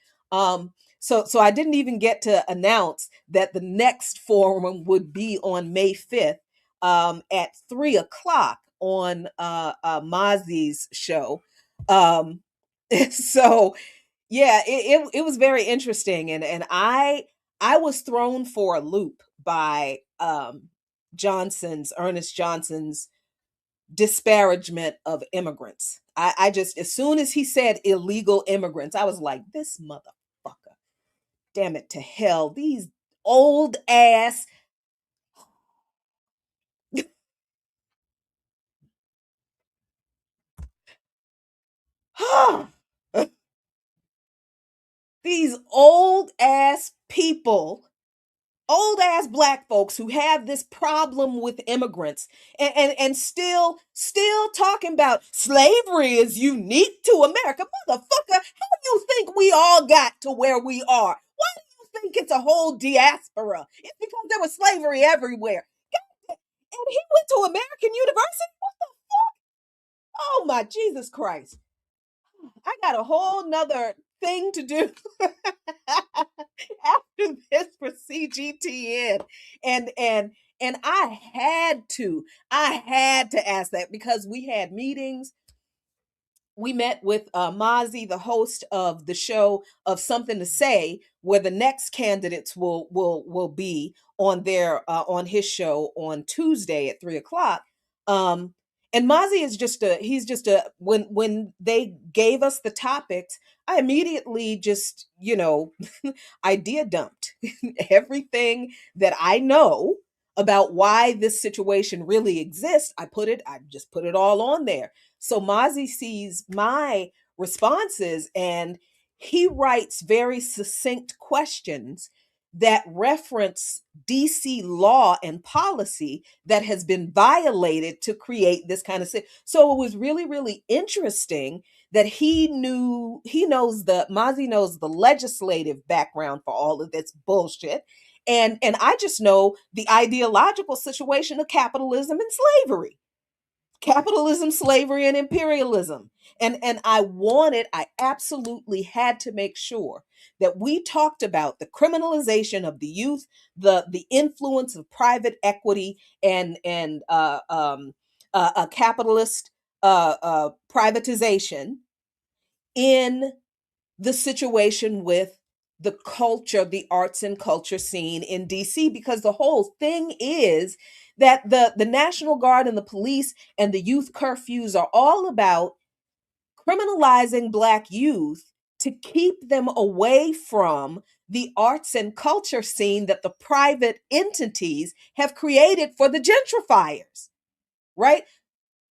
So I didn't even get to announce that the next forum would be on May 5th at 3 o'clock on Mozzie's show. Um, so yeah, it was very interesting, and I was thrown for a loop by Ernest Johnson's disparagement of immigrants. I just, as soon as he said illegal immigrants, I was like, this motherfucker, damn it to hell, these old ass these old ass people, old ass black folks who have this problem with immigrants, and still talking about slavery is unique to America. Motherfucker, how do you think we all got to where we are? Why do you think it's a whole diaspora? It's because there was slavery everywhere. And he went to American University? What the fuck? Oh my Jesus Christ. I got a whole nother thing to do after this for CGTN. And I had to ask that because we had meetings. We met with Mozzie, the host of the show of Something to Say, where the next candidates will be on their on his show on Tuesday at 3 o'clock. And Mozzie is just a when they gave us the topics, I immediately just idea dumped everything that I know about why this situation really exists. I just put it all on there. So Mozzie sees my responses and he writes very succinct questions that reference DC law and policy that has been violated to create this kind of so it was really, really interesting that Mozzie knows the legislative background for all of this bullshit. And I just know the ideological situation of capitalism and slavery. Capitalism, slavery, and imperialism. And I absolutely had to make sure that we talked about the criminalization of the youth, the influence of private equity and a capitalist privatization in the situation with the culture, the arts and culture scene in DC, because the whole thing is that the National Guard and the police and the youth curfews are all about criminalizing Black youth to keep them away from the arts and culture scene that the private entities have created for the gentrifiers, right?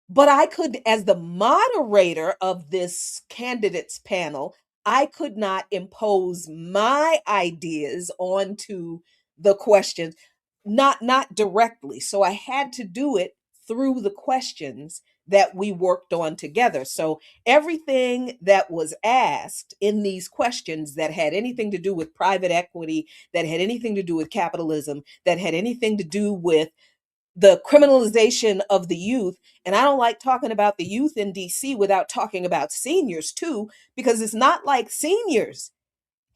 But I could, as the moderator of this candidates panel, I could not impose my ideas onto the questions, not directly. So I had to do it through the questions that we worked on together. So everything that was asked in these questions that had anything to do with private equity, that had anything to do with capitalism, that had anything to do with the criminalization of the youth. And I don't like talking about the youth in DC without talking about seniors too, because it's not like seniors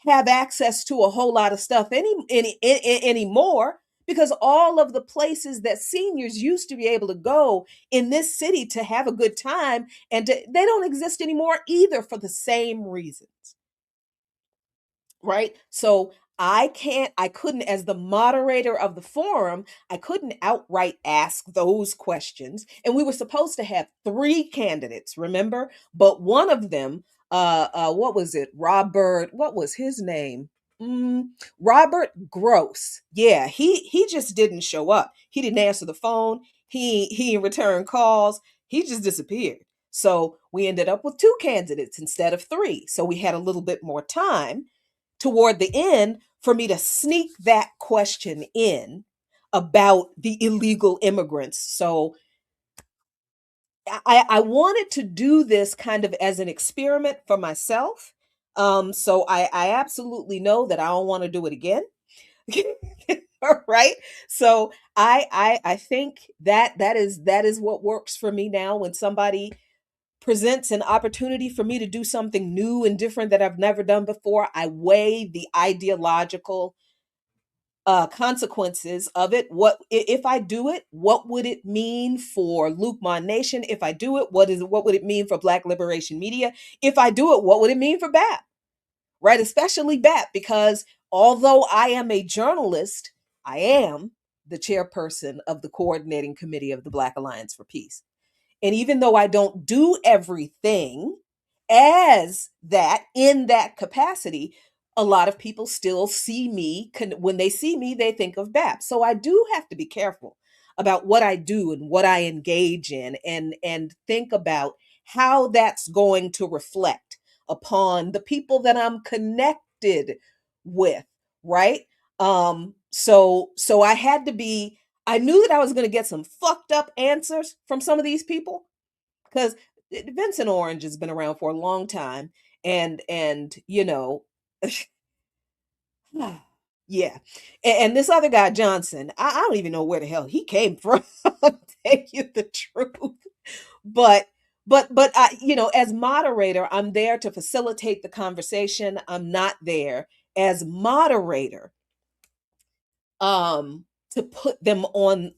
have access to a whole lot of stuff anymore, because all of the places that seniors used to be able to go in this city to have a good time they don't exist anymore either for the same reasons. Right? So I couldn't, as the moderator of the forum, I couldn't outright ask those questions. And we were supposed to have 3 candidates, remember? But one of them, what was it? What was his name? Robert Gross. Yeah, he just didn't show up. He didn't answer the phone. He returned calls. He just disappeared. So we ended up with 2 candidates instead of 3. So we had a little bit more time toward the end for me to sneak that question in about the illegal immigrants. So I wanted to do this kind of as an experiment for myself. So I absolutely know that I don't want to do it again. All right. So I think that is what works for me now when somebody presents an opportunity for me to do something new and different that I've never done before, I weigh the ideological consequences of it. What if I do it? What would it mean for Luqman Nation? If I do it, what would it mean for Black Liberation Media? If I do it, what would it mean for BAP? Right, especially BAP, because although I am a journalist, I am the chairperson of the coordinating committee of the Black Alliance for Peace. And even though I don't do everything as that in that capacity, a lot of people still see me. When they see me, they think of BAP. So I do have to be careful about what I do and what I engage in, and think about how that's going to reflect upon the people that I'm connected with, right? So I had to be, I knew that I was going to get some fucked up answers from some of these people, because Vincent Orange has been around for a long time, and yeah, and this other guy Johnson, I don't even know where the hell he came from. I'll tell you the truth, but as moderator, I'm there to facilitate the conversation. I'm not there as moderator to put them on,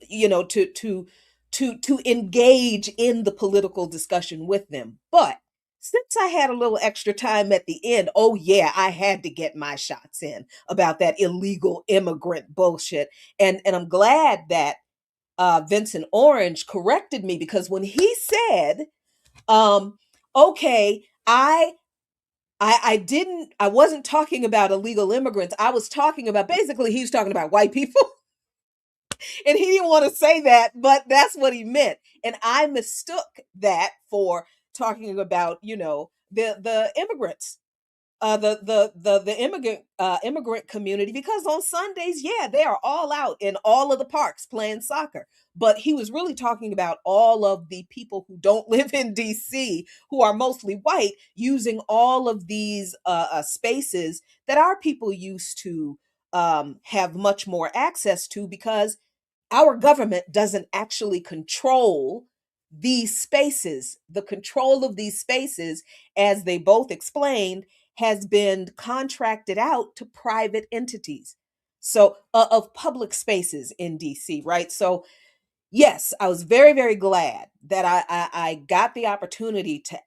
to engage in the political discussion with them. But since I had a little extra time at the end, oh yeah, I had to get my shots in about that illegal immigrant bullshit. And I'm glad that Vincent Orange corrected me, because when he said, okay, I wasn't talking about illegal immigrants. I was talking about, basically he was talking about white people. And he didn't want to say that, but that's what he meant. And I mistook that for talking about, the immigrants, the immigrant community, because on Sundays, yeah, they are all out in all of the parks playing soccer. But he was really talking about all of the people who don't live in DC, who are mostly white, using all of these spaces that our people used to have much more access to, because our government doesn't actually control these spaces. The control of these spaces, as they both explained, has been contracted out to private entities. So, of public spaces in DC, right? So, yes, I was very, very glad that I got the opportunity to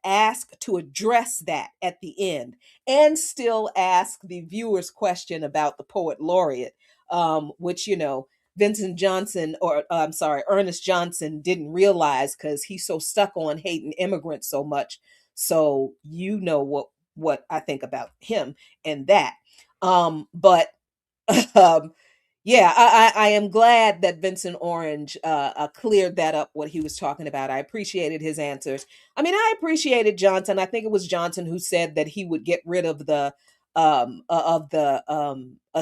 address that at the end, and still ask the viewer's question about the poet laureate, which, Vincent Johnson, or I'm sorry, Ernest Johnson didn't realize, because he's so stuck on hating immigrants so much. So what I think about him and that. But um, yeah, I am glad that Vincent Orange cleared that up, what he was talking about. I appreciated his answers. I mean, I appreciated Johnson. I think it was Johnson who said that he would get rid of the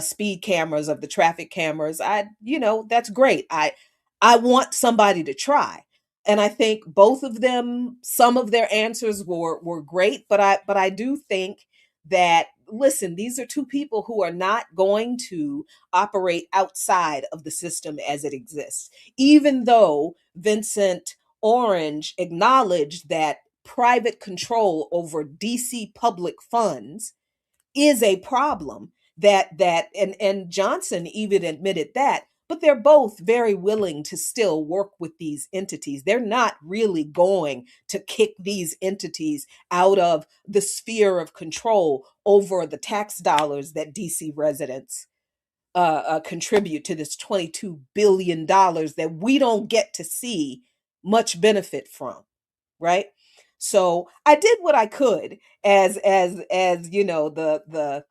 speed cameras, of the traffic cameras. That's great. I want somebody to try. And I think both of them, some of their answers were great, but I do think that, listen, these are two people who are not going to operate outside of the system as it exists. Even though Vincent Orange acknowledged that private control over DC public funds is a problem, and Johnson even admitted that, but they're both very willing to still work with these entities. They're not really going to kick these entities out of the sphere of control over the tax dollars that DC residents contribute to this $22 billion that we don't get to see much benefit from, right? So I did what I could, as the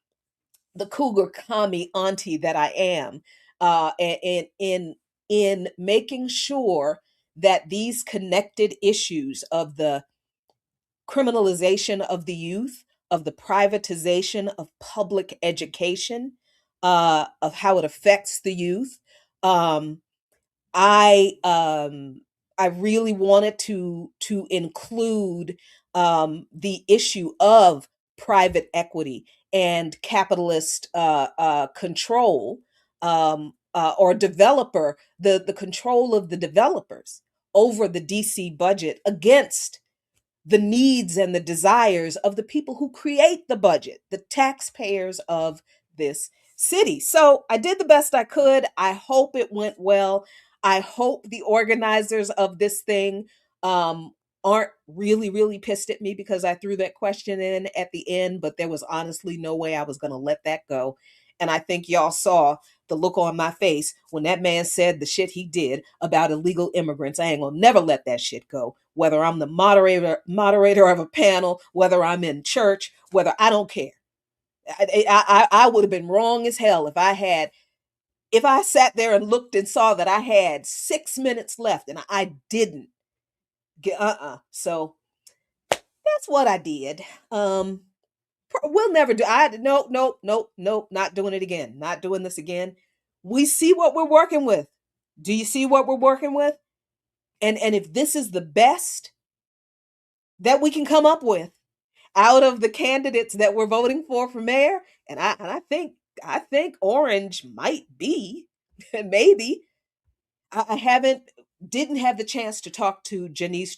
cougar commie auntie that I am, in making sure that these connected issues of the criminalization of the youth, of the privatization of public education, of how it affects the youth. Um, I um, I really wanted to include the issue of private equity and capitalist control, or developer, the control of the developers over the DC budget against the needs and the desires of the people who create the budget, the taxpayers of this city. So I did the best I could. I hope it went well. I hope the organizers of this thing aren't really, really pissed at me because I threw that question in at the end, but there was honestly no way I was going to let that go. And I think y'all saw the look on my face when that man said the shit he did about illegal immigrants. I ain't gonna never let that shit go. Whether I'm the moderator of a panel, whether I'm in church, whether I don't care. I would have been wrong as hell if I sat there and looked and saw that I had 6 minutes left and I didn't get So that's what I did. We'll never do. Nope, not doing it again. Not doing this again. We see what we're working with. Do you see what we're working with? And if this is the best that we can come up with out of the candidates that we're voting for mayor, and I think Orange might be, maybe. I haven't didn't have the chance to talk to Janice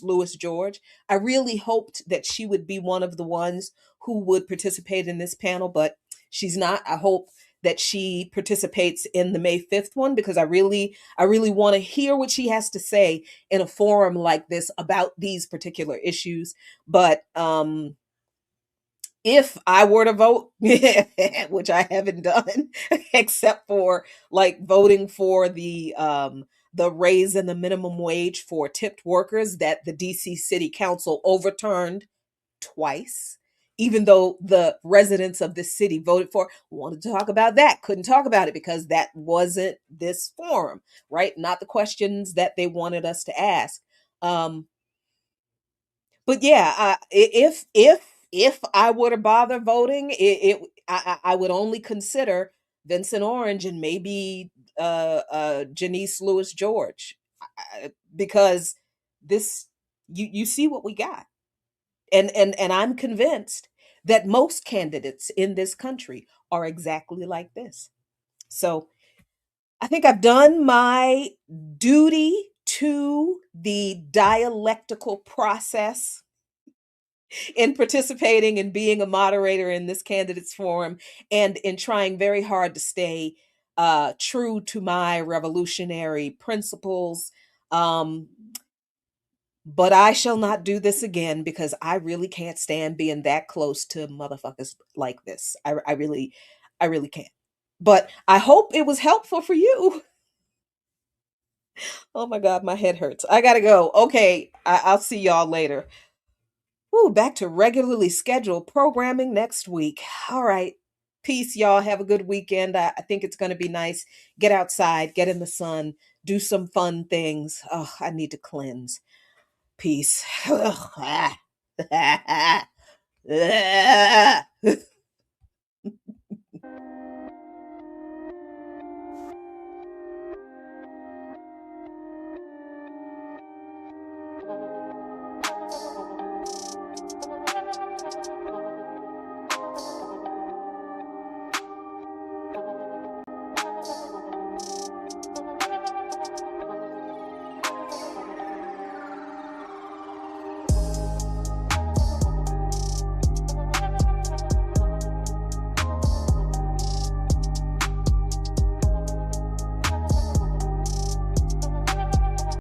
Lewis George. I really hoped that she would be one of the ones who would participate in this panel, but she's not. I hope that she participates in the May 5th one because I really want to hear what she has to say in a forum like this about these particular issues. But if I were to vote, which I haven't done, except for like voting for the raise in the minimum wage for tipped workers that the DC City Council overturned twice, even though the residents of this city voted for, wanted to talk about that, couldn't talk about it because that wasn't this forum, right? Not the questions that they wanted us to ask. But yeah, if I were to bother voting, I would only consider Vincent Orange and maybe Janice Lewis George, because this you see what we got, and I'm convinced that most candidates in this country are exactly like this. So I think I've done my duty to the dialectical process in participating and being a moderator in this candidates forum and in trying very hard to stay true to my revolutionary principles. Um, but I shall not do this again because I really can't stand being that close to motherfuckers like this. I really can't. But I hope it was helpful for you. Oh my God, my head hurts. I gotta go. Okay, I'll see y'all later. Ooh, back to regularly scheduled programming next week. All right. Peace, y'all. Have a good weekend. I think it's going to be nice. Get outside, get in the sun, do some fun things. Oh, I need to cleanse. Peace.